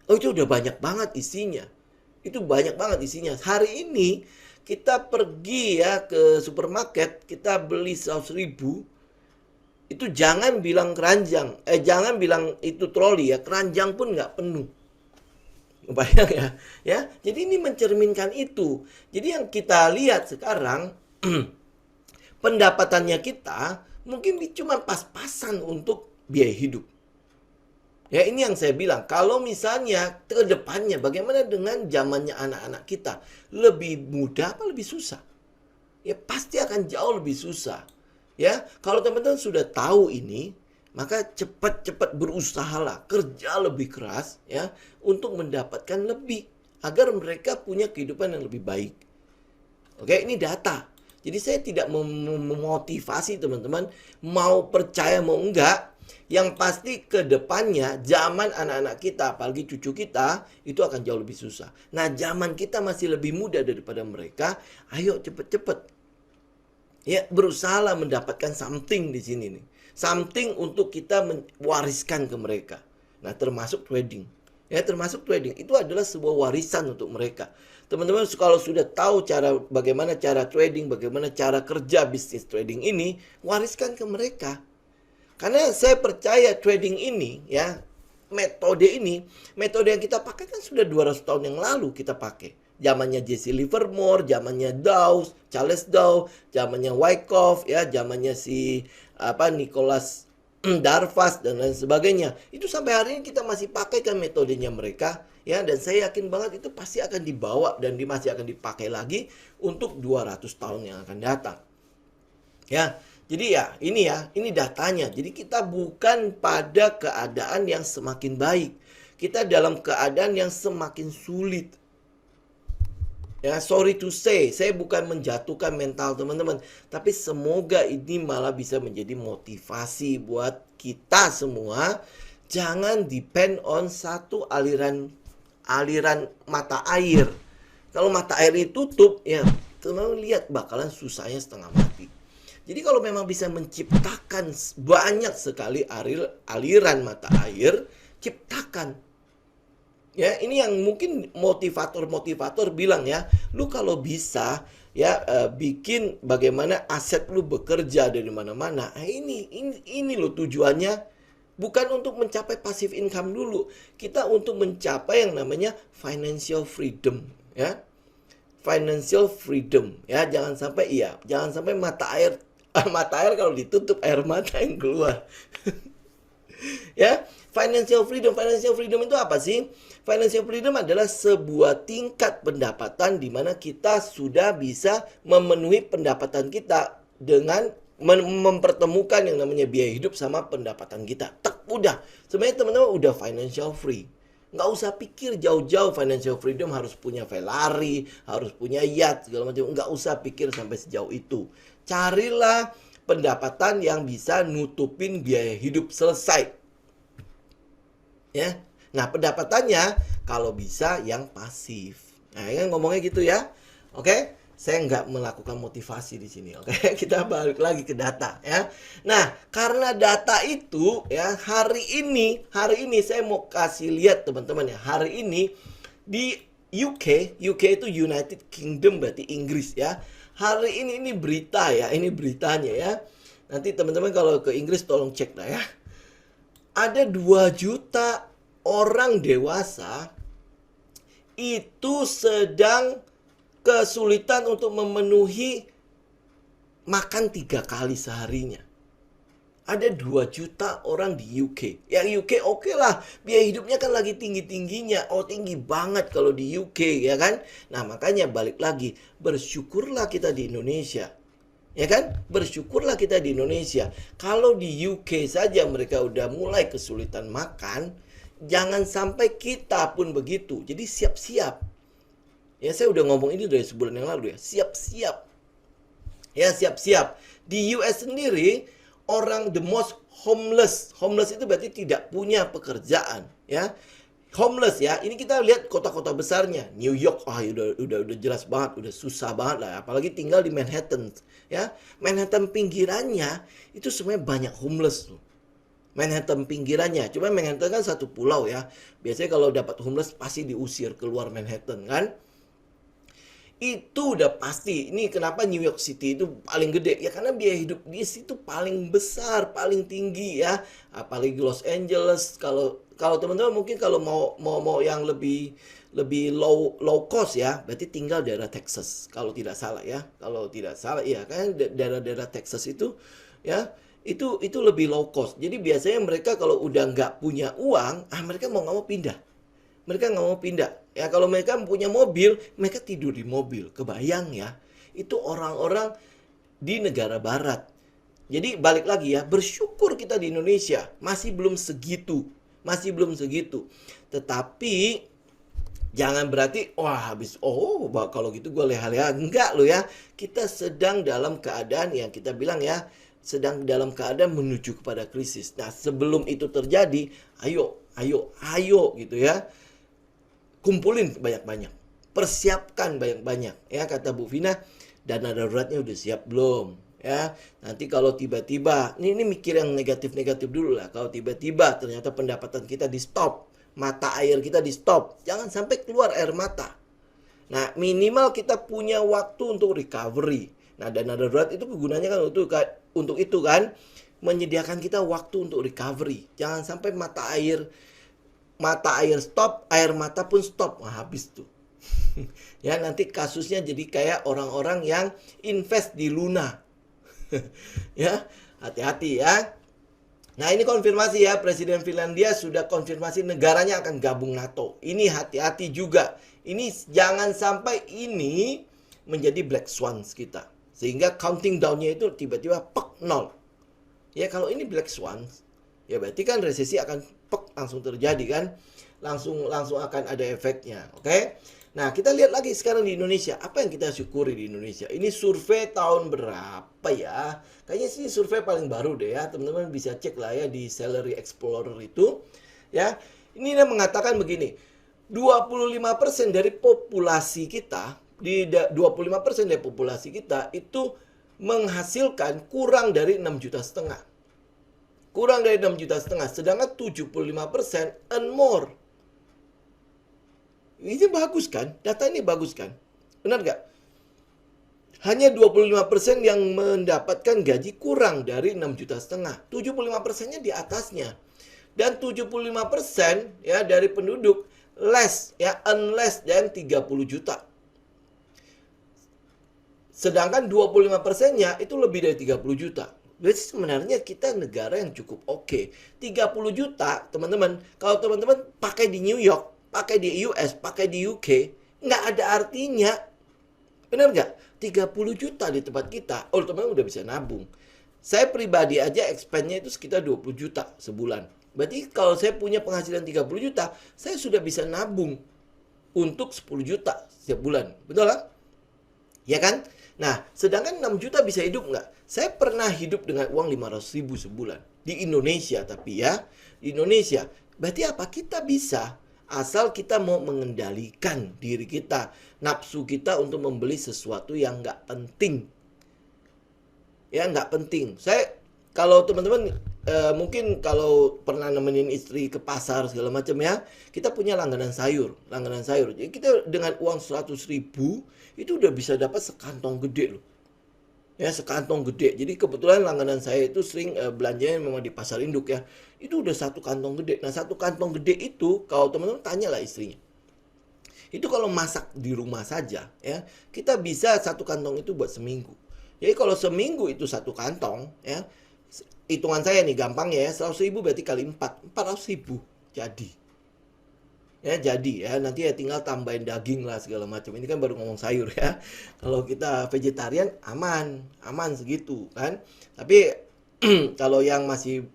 Oh itu udah banyak banget isinya. Hari ini kita pergi ya ke supermarket, kita beli 100.000, itu jangan bilang keranjang, jangan bilang itu troli ya, keranjang pun nggak penuh. Bayang ya. Jadi ini mencerminkan itu. Jadi yang kita lihat sekarang pendapatannya kita mungkin cuma pas-pasan untuk biaya hidup. Ya ini yang saya bilang, kalau misalnya ke depannya bagaimana dengan zamannya anak-anak kita? Lebih mudah apa lebih susah? Ya pasti akan jauh lebih susah. Ya, kalau teman-teman sudah tahu ini, Maka cepat-cepat berusahalah, kerja lebih keras ya untuk mendapatkan lebih agar mereka punya kehidupan yang lebih baik. Oke, ini data. Jadi saya tidak memotivasi teman-teman mau percaya mau enggak. Yang pasti ke depannya zaman anak-anak kita, apalagi cucu kita, itu akan jauh lebih susah. Nah, zaman kita masih lebih muda daripada mereka. Ayo cepet-cepet. Ya, berusahalah mendapatkan something di sini nih. Something untuk kita mewariskan ke mereka. Nah, termasuk trading. Ya, termasuk trading. Itu adalah sebuah warisan untuk mereka. Teman-teman kalau sudah tahu bagaimana cara trading, bagaimana cara kerja bisnis trading ini, wariskan ke mereka. Karena saya percaya trading ini ya, metode yang kita pakai kan sudah 200 tahun yang lalu kita pakai. Zamannya Jesse Livermore, zamannya Charles Dow, zamannya Wyckoff ya, zamannya si Nicholas Darvas dan lain sebagainya. Itu sampai hari ini kita masih pakai kan metodenya mereka ya, dan saya yakin banget itu pasti akan dibawa dan masih akan dipakai lagi untuk 200 tahun yang akan datang. Ya. Jadi ini datanya. Jadi kita bukan pada keadaan yang semakin baik. Kita dalam keadaan yang semakin sulit. Ya, sorry to say, saya bukan menjatuhkan mental teman-teman, tapi semoga ini malah bisa menjadi motivasi buat kita semua. Jangan depend on satu aliran mata air. Kalau mata air ditutup, ya teman-teman lihat bakalan susahnya setengah mati. Jadi kalau memang bisa menciptakan banyak sekali aliran mata air, ciptakan. Ya, ini yang mungkin motivator bilang ya, lu kalau bisa ya bikin bagaimana aset lu bekerja dari mana-mana. Nah, ini lo tujuannya, bukan untuk mencapai passive income dulu. Kita untuk mencapai yang namanya financial freedom ya. Financial freedom ya, jangan sampai mata air kalau ditutup air mata yang keluar. Ya, financial freedom itu apa sih? Financial freedom adalah sebuah tingkat pendapatan di mana kita sudah bisa memenuhi pendapatan kita dengan mempertemukan yang namanya biaya hidup sama pendapatan kita. Udah, sebenarnya teman-teman udah financial free. Nggak usah pikir jauh-jauh financial freedom harus punya Ferrari, harus punya yacht, segala macam. Nggak usah pikir sampai sejauh itu. Carilah pendapatan yang bisa nutupin biaya hidup selesai. Ya. Nah, pendapatannya kalau bisa yang pasif. Nah, ini ngomongnya gitu ya. Oke, saya nggak melakukan motivasi di sini. Oke, kita balik lagi ke data ya. Nah, karena data itu ya, hari ini saya mau kasih lihat teman-teman ya. Hari ini di UK itu United Kingdom, berarti Inggris ya. Hari ini berita ya, ini beritanya ya. Nanti teman-teman kalau ke Inggris tolong cek dah ya. Ada 2 juta orang dewasa itu sedang kesulitan untuk memenuhi makan 3 kali seharinya. Ada 2 juta orang di UK. Ya UK oke lah, biaya hidupnya kan lagi tinggi-tingginya. Oh, tinggi banget kalau di UK ya kan. Nah, makanya balik lagi, bersyukurlah kita di Indonesia. Ya kan? Bersyukurlah kita di Indonesia. Kalau di UK saja mereka udah mulai kesulitan makan, jangan sampai kita pun begitu. Jadi siap-siap. Ya, saya udah ngomong ini dari sebulan yang lalu ya. Siap-siap. Ya, siap-siap. Di US sendiri, orang the most homeless. Homeless itu berarti tidak punya pekerjaan, ya. Homeless ya. Ini kita lihat kota-kota besarnya. New York, udah jelas banget, udah susah banget lah. Apalagi tinggal di Manhattan, ya. Manhattan pinggirannya itu sebenarnya banyak homeless tuh. Manhattan pinggirannya. Cuma Manhattan kan satu pulau ya. Biasanya kalau dapat homeless pasti diusir keluar Manhattan kan. Itu udah pasti. Ini kenapa New York City itu paling gede. Ya karena biaya hidup di situ paling besar, paling tinggi ya. Apalagi Los Angeles. Kalau teman-teman mungkin kalau mau yang lebih low cost ya, berarti tinggal daerah Texas kalau tidak salah ya. Kalau tidak salah ya kan daerah-daerah Texas itu ya. Itu lebih low cost. Jadi biasanya mereka kalau udah nggak punya uang, mereka nggak mau pindah. Mereka nggak mau pindah. Ya kalau mereka punya mobil, mereka tidur di mobil. Kebayang ya. Itu orang-orang di negara barat. Jadi balik lagi ya, bersyukur kita di Indonesia masih belum segitu, Tetapi jangan berarti wah habis kalau gitu gue leha-leha, enggak lo ya. Kita sedang dalam keadaan yang kita bilang ya, sedang dalam keadaan menuju kepada krisis. Nah, sebelum itu terjadi, ayo gitu ya. Kumpulin banyak-banyak. Persiapkan banyak-banyak ya, kata Bu Vina. Dana daruratnya udah siap belum? Ya, nanti kalau tiba-tiba, ini mikir yang negatif-negatif dulu lah. Kalau tiba-tiba ternyata pendapatan kita di stop, mata air kita di stop, jangan sampai keluar air mata. Nah, minimal kita punya waktu untuk recovery. Nah, dana darurat itu gunanya kan untuk itu kan, menyediakan kita waktu untuk recovery. Jangan sampai mata air stop, air mata pun stop, nah, habis tuh. Ya, nanti kasusnya jadi kayak orang-orang yang invest di Luna. Ya, hati-hati ya. Nah, ini konfirmasi ya, Presiden Finlandia sudah konfirmasi negaranya akan gabung NATO. Ini hati-hati juga. Ini jangan sampai ini menjadi black swans kita. Sehingga counting down-nya itu tiba-tiba 0. Ya, kalau ini black swans, ya berarti kan resesi akan langsung terjadi kan. Langsung akan ada efeknya, oke? Nah, kita lihat lagi sekarang di Indonesia. Apa yang kita syukuri di Indonesia? Ini survei tahun berapa ya? Kayaknya sih survei paling baru deh ya. Teman-teman bisa cek lah ya di Salary Explorer itu. Ya, ini dia mengatakan begini. 25% dari populasi kita, 25% dari populasi kita itu menghasilkan kurang dari 6,5 juta. Kurang dari 6,5 juta. Sedangkan 75% earn more. Ini bagus kan? Data ini bagus kan? Benar nggak? Hanya 25% yang mendapatkan gaji kurang dari 6,5 juta. 75%-nya di atasnya. Dan 75% ya dari penduduk earn less than 30 juta. Sedangkan 25%-nya itu lebih dari 30 juta. Jadi sebenarnya kita negara yang cukup oke. 30 juta, teman-teman. Kalau teman-teman pakai di New York, pakai di US, pakai di UK, nggak ada artinya. Benar nggak? 30 juta di tempat kita, teman-teman udah bisa nabung. Saya pribadi aja expense-nya itu sekitar 20 juta sebulan. Berarti kalau saya punya penghasilan 30 juta, saya sudah bisa nabung untuk 10 juta setiap bulan. Betul lah? Ya kan? Nah, sedangkan 6 juta bisa hidup nggak? Saya pernah hidup dengan uang 500 ribu sebulan. Di Indonesia tapi ya. Di Indonesia. Berarti apa? Kita bisa. Asal kita mau mengendalikan diri kita, nafsu kita untuk membeli sesuatu yang nggak penting. Ya, nggak penting. Kalau teman-teman mungkin kalau pernah nemenin istri ke pasar segala macam ya, kita punya langganan sayur. Jadi kita dengan uang 100 ribu itu udah bisa dapat sekantong gede loh. Ya, sekantong gede. Jadi kebetulan langganan saya itu sering belanjanya memang di pasar induk ya. Itu udah satu kantong gede. Nah, satu kantong gede itu kalau teman-teman tanyalah istrinya. Itu kalau masak di rumah saja ya, kita bisa satu kantong itu buat seminggu. Jadi kalau seminggu itu satu kantong ya, hitungan saya nih gampang ya, 100 ribu berarti kali 4, 400 ribu jadi. Ya jadi ya, nanti ya tinggal tambahin daging lah segala macam. Ini kan baru ngomong sayur ya. Kalau kita vegetarian aman segitu kan. Tapi kalau yang masih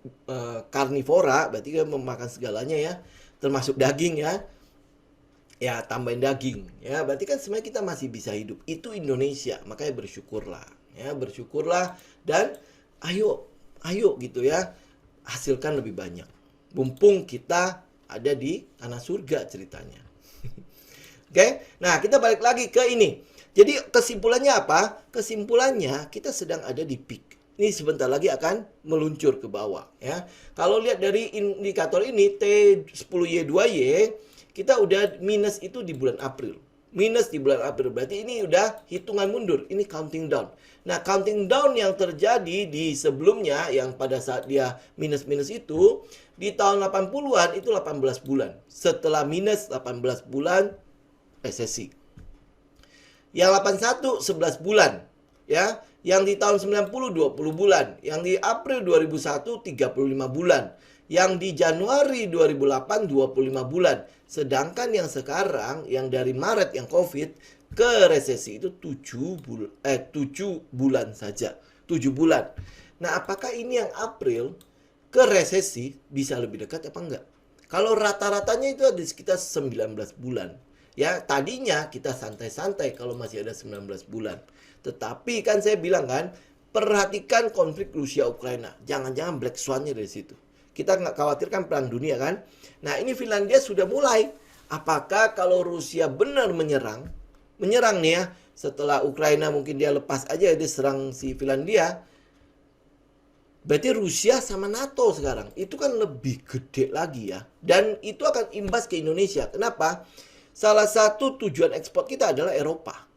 karnivora berarti kan memakan segalanya ya, termasuk daging ya. Ya tambahin daging ya, berarti kan sebenarnya kita masih bisa hidup. Itu Indonesia, makanya bersyukurlah ya, bersyukurlah dan ayo gitu ya, hasilkan lebih banyak. Mumpung kita ada di tanah surga ceritanya. Oke, nah kita balik lagi ke ini. Jadi kesimpulannya apa? Kesimpulannya kita sedang ada di peak. Ini sebentar lagi akan meluncur ke bawah ya. Kalau lihat dari indikator ini T10Y2Y, kita udah minus itu di bulan April. Minus di bulan April berarti ini udah hitungan mundur. Ini counting down. Nah, counting down yang terjadi di sebelumnya yang pada saat dia minus-minus itu di tahun 80-an itu 18 bulan. Setelah minus 18 bulan resesi. Yang 81 11 bulan, ya. Yang di tahun 90 20 bulan, yang di April 2001 35 bulan, yang di Januari 2008 25 bulan. Sedangkan yang sekarang yang dari Maret yang Covid ke resesi itu 7 bulan saja. 7 bulan. Nah, apakah ini yang April ke resesi bisa lebih dekat apa enggak? Kalau rata-ratanya itu ada sekitar 19 bulan. Ya, tadinya kita santai-santai kalau masih ada 19 bulan. Tetapi kan saya bilang kan, perhatikan konflik Rusia-Ukraina. Jangan-jangan Black Swan-nya dari situ. Kita nggak khawatirkan perang dunia kan. Nah, ini Finlandia sudah mulai. Apakah kalau Rusia benar menyerang nih ya, setelah Ukraina mungkin dia lepas aja dia serang si Finlandia, berarti Rusia sama NATO sekarang itu kan lebih gede lagi ya. Dan itu akan imbas ke Indonesia. Kenapa? Salah satu tujuan ekspor kita adalah Eropa.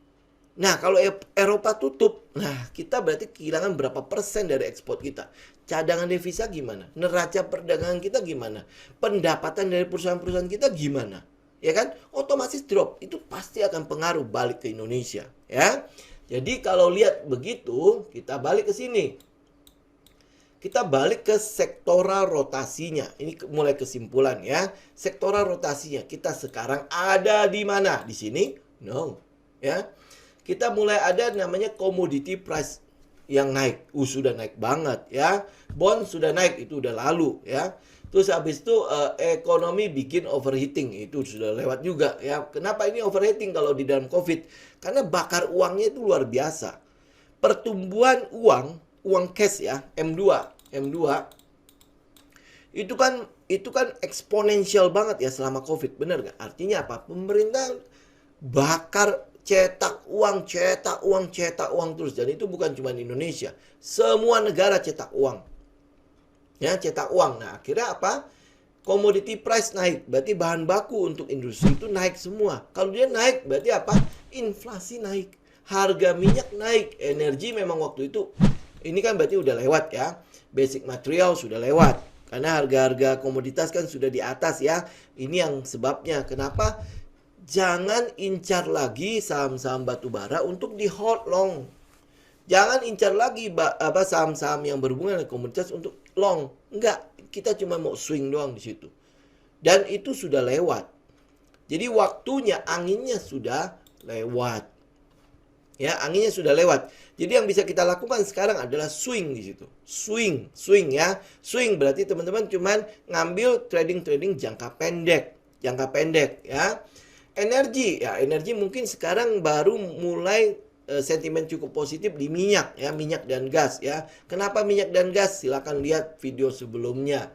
Nah, kalau Eropa tutup, nah kita berarti kehilangan berapa persen dari ekspor kita. Cadangan devisa gimana? Neraca perdagangan kita gimana? Pendapatan dari perusahaan-perusahaan kita gimana? Ya kan? Otomatis drop. Itu pasti akan pengaruh balik ke Indonesia. Ya. Jadi kalau lihat begitu, kita balik ke sini. Kita balik ke sektoral rotasinya. Ini mulai kesimpulan ya. Sektoral rotasinya. Kita sekarang ada di mana? Di sini? No. Ya. Kita mulai ada namanya commodity price yang naik. Sudah naik banget ya. Bond sudah naik, itu udah lalu ya. Terus habis itu ekonomi bikin overheating, itu sudah lewat juga ya. Kenapa ini overheating kalau di dalam COVID? Karena bakar uangnya itu luar biasa. Pertumbuhan uang cash ya, M2 itu kan eksponensial banget ya selama COVID, benar nggak? Artinya apa? Pemerintah bakar cetak uang terus, dan itu bukan cuma di Indonesia, semua negara cetak uang. Ya, cetak uang. Nah, akhirnya apa? Commodity price naik, berarti bahan baku untuk industri itu naik semua. Kalau dia naik, berarti apa? Inflasi naik, harga minyak naik, energi memang waktu itu, ini kan berarti udah lewat ya. Basic material sudah lewat, karena harga-harga komoditas kan sudah di atas ya. Ini yang sebabnya kenapa jangan incar lagi saham-saham batubara untuk di hold long. Jangan incar lagi saham-saham yang berhubungan dengan komoditas untuk long. Enggak, kita cuma mau swing doang di situ. Dan itu sudah lewat. Jadi waktunya, anginnya sudah lewat. Ya, anginnya sudah lewat. Jadi yang bisa kita lakukan sekarang adalah swing di situ. Swing ya. Swing berarti teman-teman cuman ngambil trading jangka pendek ya. Energi mungkin sekarang baru mulai sentimen cukup positif di minyak ya, minyak dan gas ya. Kenapa minyak dan gas? Silakan lihat video sebelumnya.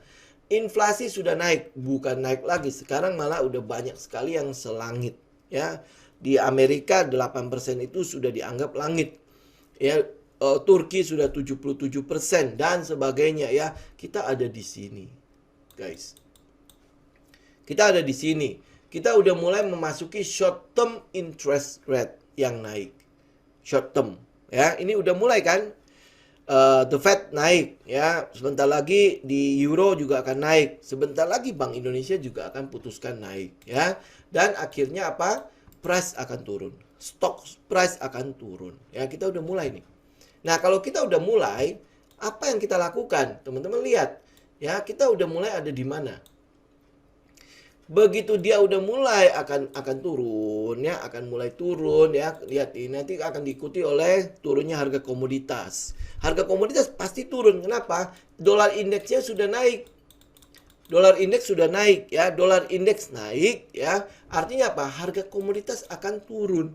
Inflasi sudah naik, bukan naik lagi, sekarang malah udah banyak sekali yang selangit ya. Di Amerika 8% itu sudah dianggap langit. Ya, Turki sudah 77% dan sebagainya ya. Kita ada di sini, guys. Kita ada di sini. Kita udah mulai memasuki short term interest rate yang naik. Short term ya, ini udah mulai kan. The Fed naik ya, sebentar lagi di Euro juga akan naik, sebentar lagi Bank Indonesia juga akan putuskan naik ya, dan akhirnya apa? Price akan turun, stock price akan turun ya. Kita udah mulai nih. Nah, kalau kita udah mulai, apa yang kita lakukan? Teman-teman lihat ya, kita udah mulai ada di mana? Begitu dia udah mulai akan turun ya, akan mulai turun ya. Lihat ini nanti akan diikuti oleh turunnya harga komoditas. Harga komoditas pasti turun. Kenapa? Dolar indeksnya sudah naik. Dolar indeks sudah naik ya. Dolar indeks naik ya. Artinya apa? Harga komoditas akan turun.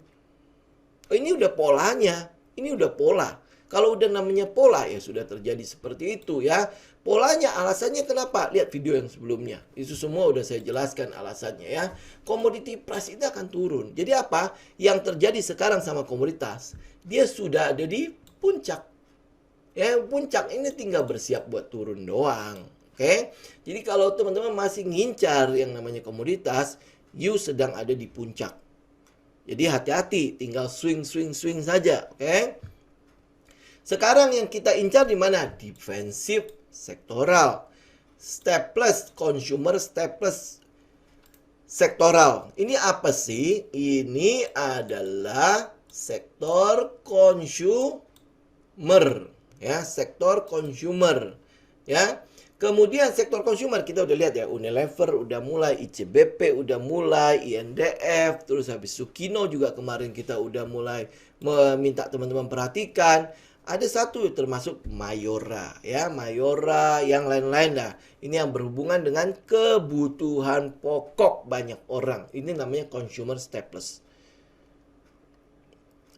Ini udah polanya. Ini udah pola. Kalau udah namanya pola ya sudah terjadi seperti itu ya. Polanya, alasannya kenapa? Lihat video yang sebelumnya. Itu semua udah saya jelaskan alasannya ya. Commodity price itu akan turun. Jadi apa? Yang terjadi sekarang sama komoditas, dia sudah ada di puncak. Ya, puncak ini tinggal bersiap buat turun doang. Oke? Jadi kalau teman-teman masih ngincar yang namanya komoditas, you sedang ada di puncak. Jadi hati-hati, tinggal swing saja, oke? Sekarang yang kita incar di mana? Defensif sektoral, staples consumer, staples sektoral. Ini apa sih? Ini adalah sektor consumer ya, sektor consumer ya. Kemudian sektor consumer kita udah lihat ya, Unilever udah mulai, ICBP udah mulai, INDF, terus habis Sukino juga kemarin kita udah mulai meminta teman-teman perhatikan. Ada satu termasuk Mayora ya, Mayora yang lain-lain dah. Ini yang berhubungan dengan kebutuhan pokok banyak orang. Ini namanya consumer staples.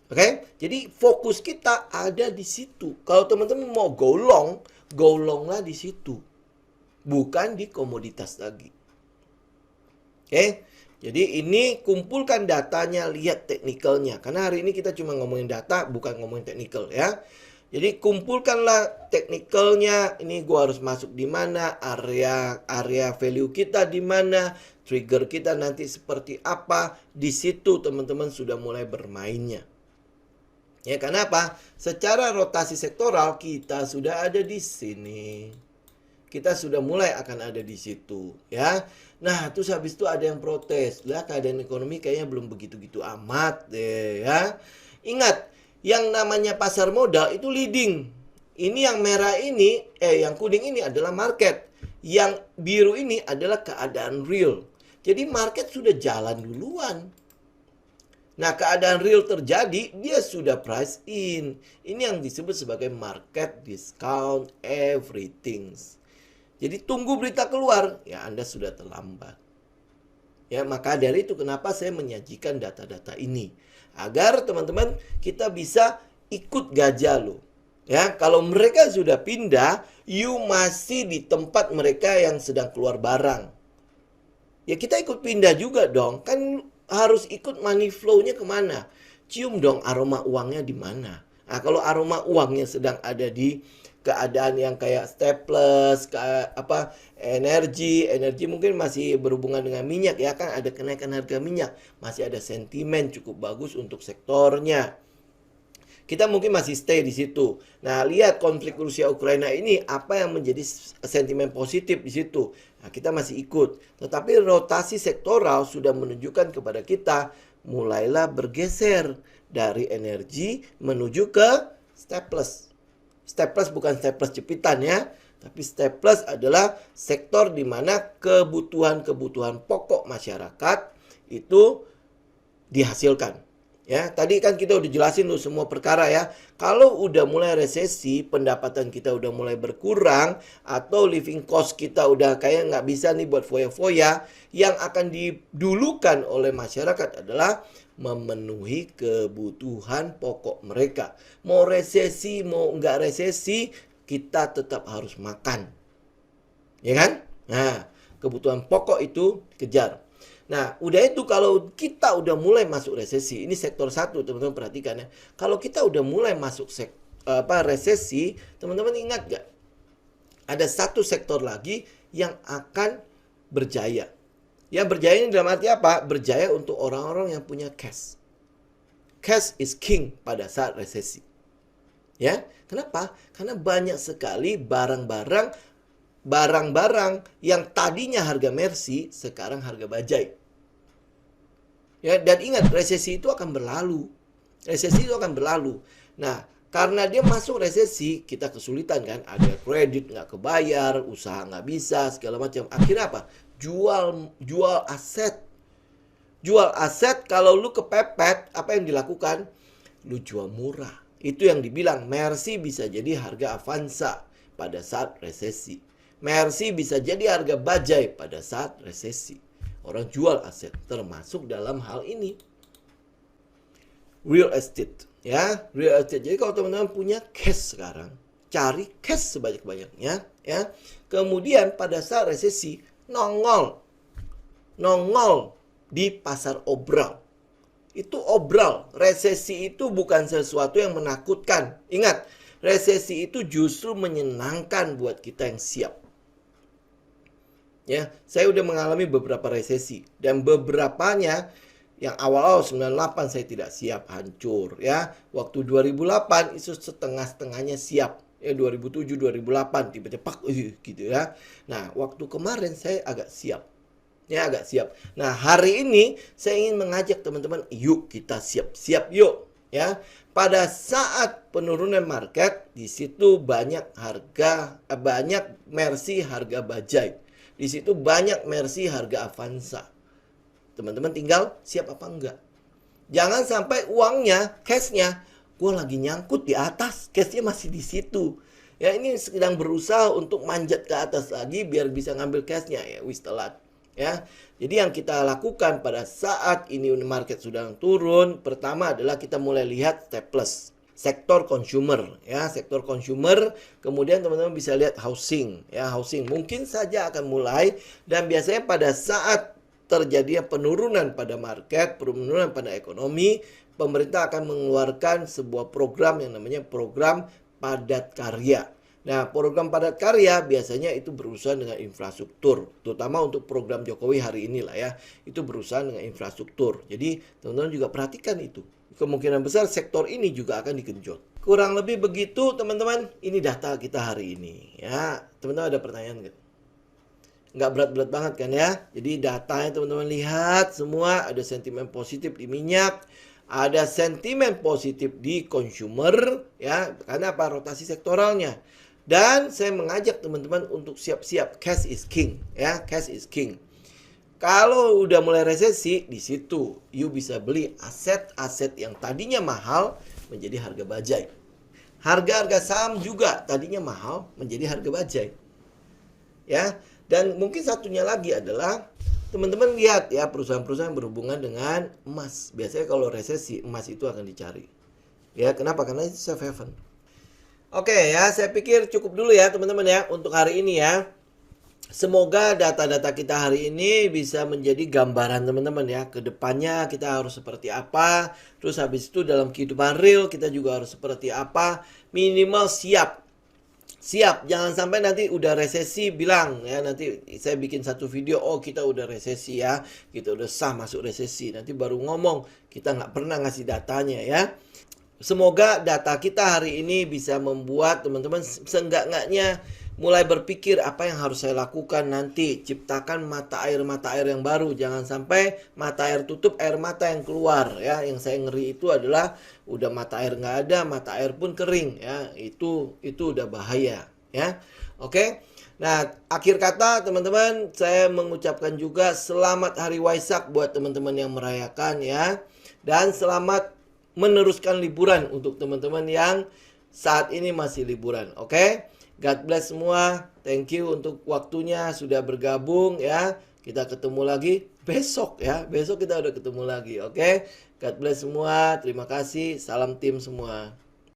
Oke, jadi fokus kita ada di situ. Kalau teman-teman mau go long, go long lah di situ. Bukan di komoditas lagi. Oke, jadi ini kumpulkan datanya, lihat teknikalnya. Karena hari ini kita cuma ngomongin data, bukan ngomongin teknikal ya. Jadi kumpulkanlah teknikalnya. Ini gua harus masuk di mana, area value kita di mana, trigger kita nanti seperti apa. Di situ teman-teman sudah mulai bermainnya. Ya, kenapa? Secara rotasi sektoral kita sudah ada di sini. Kita sudah mulai akan ada di situ ya. Nah, terus habis itu ada yang protes. Lah, keadaan ekonomi kayaknya belum begitu-gitu amat deh ya. Ingat, yang namanya pasar modal itu leading. Ini yang merah ini, yang kuning ini adalah market. Yang biru ini adalah keadaan real. Jadi market sudah jalan duluan. Nah, keadaan real terjadi, dia sudah price in. Ini yang disebut sebagai market discount everything. Jadi tunggu berita keluar, ya Anda sudah terlambat. Ya, maka dari itu kenapa saya menyajikan data-data ini. Agar teman-teman kita bisa ikut gajah loh. Ya, kalau mereka sudah pindah, you masih di tempat mereka yang sedang keluar barang. Ya kita ikut pindah juga dong. Kan harus ikut money flow-nya kemana. Cium dong aroma uangnya di mana. Nah, kalau aroma uangnya sedang ada di keadaan yang kayak staples, energi mungkin masih berhubungan dengan minyak ya, kan ada kenaikan harga minyak, masih ada sentimen cukup bagus untuk sektornya. Kita mungkin masih stay di situ. Nah, lihat konflik Rusia Ukraina ini apa yang menjadi sentimen positif di situ. Nah, kita masih ikut. Tetapi rotasi sektoral sudah menunjukkan kepada kita mulailah bergeser dari energi menuju ke staples. Staples bukan staples jepitan ya, tapi staples adalah sektor di mana kebutuhan-kebutuhan pokok masyarakat itu dihasilkan. Ya, tadi kan kita udah jelasin tuh semua perkara ya. Kalau udah mulai resesi, pendapatan kita udah mulai berkurang, atau living cost kita udah kayak nggak bisa nih buat foya-foya, yang akan didulukan oleh masyarakat adalah memenuhi kebutuhan pokok mereka. Mau resesi, mau nggak resesi, kita tetap harus makan. Ya kan? Nah, kebutuhan pokok itu kejar. Nah, udah itu kalau kita udah mulai masuk resesi, ini sektor satu teman-teman perhatikan ya. Kalau kita udah mulai masuk resesi, teman-teman ingat gak? Ada satu sektor lagi yang akan berjaya. Yang berjaya ini dalam arti apa? Berjaya untuk orang-orang yang punya cash. Cash is king pada saat resesi. Ya, kenapa? Karena banyak sekali barang-barang yang tadinya harga Mercy sekarang harga bajai. Ya, dan ingat resesi itu akan berlalu. Resesi itu akan berlalu. Nah, karena dia masuk resesi, kita kesulitan kan, ada kredit nggak kebayar, usaha nggak bisa, segala macam. Akhirnya apa? Jual aset. Jual aset, kalau lu kepepet, apa yang dilakukan? Lu jual murah. Itu yang dibilang Mercy bisa jadi harga Avanza pada saat resesi. Mercy bisa jadi harga bajai pada saat resesi. Orang jual aset, termasuk dalam hal ini real estate, ya, real estate. Jadi kalau teman-teman punya cash sekarang, cari cash sebanyak-banyaknya, ya. Kemudian pada saat resesi nongol di pasar obral. Itu obral. Resesi itu bukan sesuatu yang menakutkan. Ingat, resesi itu justru menyenangkan buat kita yang siap. Ya, saya udah mengalami beberapa resesi dan beberapanya yang awal-awal 98 saya tidak siap, hancur ya. Waktu 2008 itu setengah-setengahnya siap. Ya 2007 2008 tiba-tiba pak gitu ya. Nah, waktu kemarin saya agak siap. Ya, agak siap. Nah, hari ini saya ingin mengajak teman-teman, yuk kita siap-siap yuk ya. Pada saat penurunan market, di situ banyak Mercy harga bajai. Di situ banyak Mercy harga Avanza. Teman-teman tinggal siap apa enggak. Jangan sampai uangnya, cashnya gue lagi nyangkut di atas, cashnya masih di situ. Ya, ini sedang berusaha untuk manjat ke atas lagi biar bisa ngambil cashnya ya, wis telat. Ya, jadi yang kita lakukan pada saat ini market sudah turun, pertama adalah kita mulai lihat step plus. Sektor consumer ya, sektor consumer, kemudian teman-teman bisa lihat housing ya, housing mungkin saja akan mulai, dan biasanya pada saat terjadi penurunan pada market, penurunan pada ekonomi, pemerintah akan mengeluarkan sebuah program yang namanya program padat karya. Nah, program padat karya biasanya itu berurusan dengan infrastruktur, terutama untuk program Jokowi hari inilah ya, itu berurusan dengan infrastruktur. Jadi teman-teman juga perhatikan itu. Kemungkinan besar sektor ini juga akan digenjot. Kurang lebih begitu teman-teman, ini data kita hari ini ya. Teman-teman ada pertanyaan nggak? Nggak berat-berat banget kan ya. Jadi datanya teman-teman lihat semua, ada sentimen positif di minyak, ada sentimen positif di consumer ya, karena apa? Rotasi sektoralnya. Dan saya mengajak teman-teman untuk siap-siap, cash is king ya, cash is king. Kalau udah mulai resesi, di situ you bisa beli aset-aset yang tadinya mahal menjadi harga bajai. Harga-harga saham juga tadinya mahal menjadi harga bajai. Ya, dan mungkin satunya lagi adalah teman-teman lihat ya, perusahaan-perusahaan yang berhubungan dengan emas. Biasanya kalau resesi emas itu akan dicari. Ya, kenapa? Karena itu safe haven. Oke ya, saya pikir cukup dulu ya teman-teman ya untuk hari ini ya. Semoga data-data kita hari ini bisa menjadi gambaran teman-teman ya. Kedepannya kita harus seperti apa. Terus habis itu dalam kehidupan real kita juga harus seperti apa. Minimal siap. Siap, jangan sampai nanti udah resesi bilang ya, nanti saya bikin satu video, oh kita udah resesi ya, kita udah sah masuk resesi. Nanti baru ngomong, kita nggak pernah ngasih datanya ya. Semoga data kita hari ini bisa membuat teman-teman seenggak-enggaknya mulai berpikir apa yang harus saya lakukan nanti. Ciptakan mata air yang baru. Jangan sampai mata air tutup, air mata yang keluar ya. Yang saya ngeri itu adalah udah mata air nggak ada, mata air pun kering ya. Itu udah bahaya ya. Oke. Nah, akhir kata teman-teman, saya mengucapkan juga selamat Hari Waisak buat teman-teman yang merayakan ya. Dan selamat meneruskan liburan untuk teman-teman yang saat ini masih liburan. Oke? God bless semua. Thank you untuk waktunya sudah bergabung ya. Kita ketemu lagi besok ya. Besok kita udah ketemu lagi. Oke? God bless semua. Terima kasih. Salam tim semua.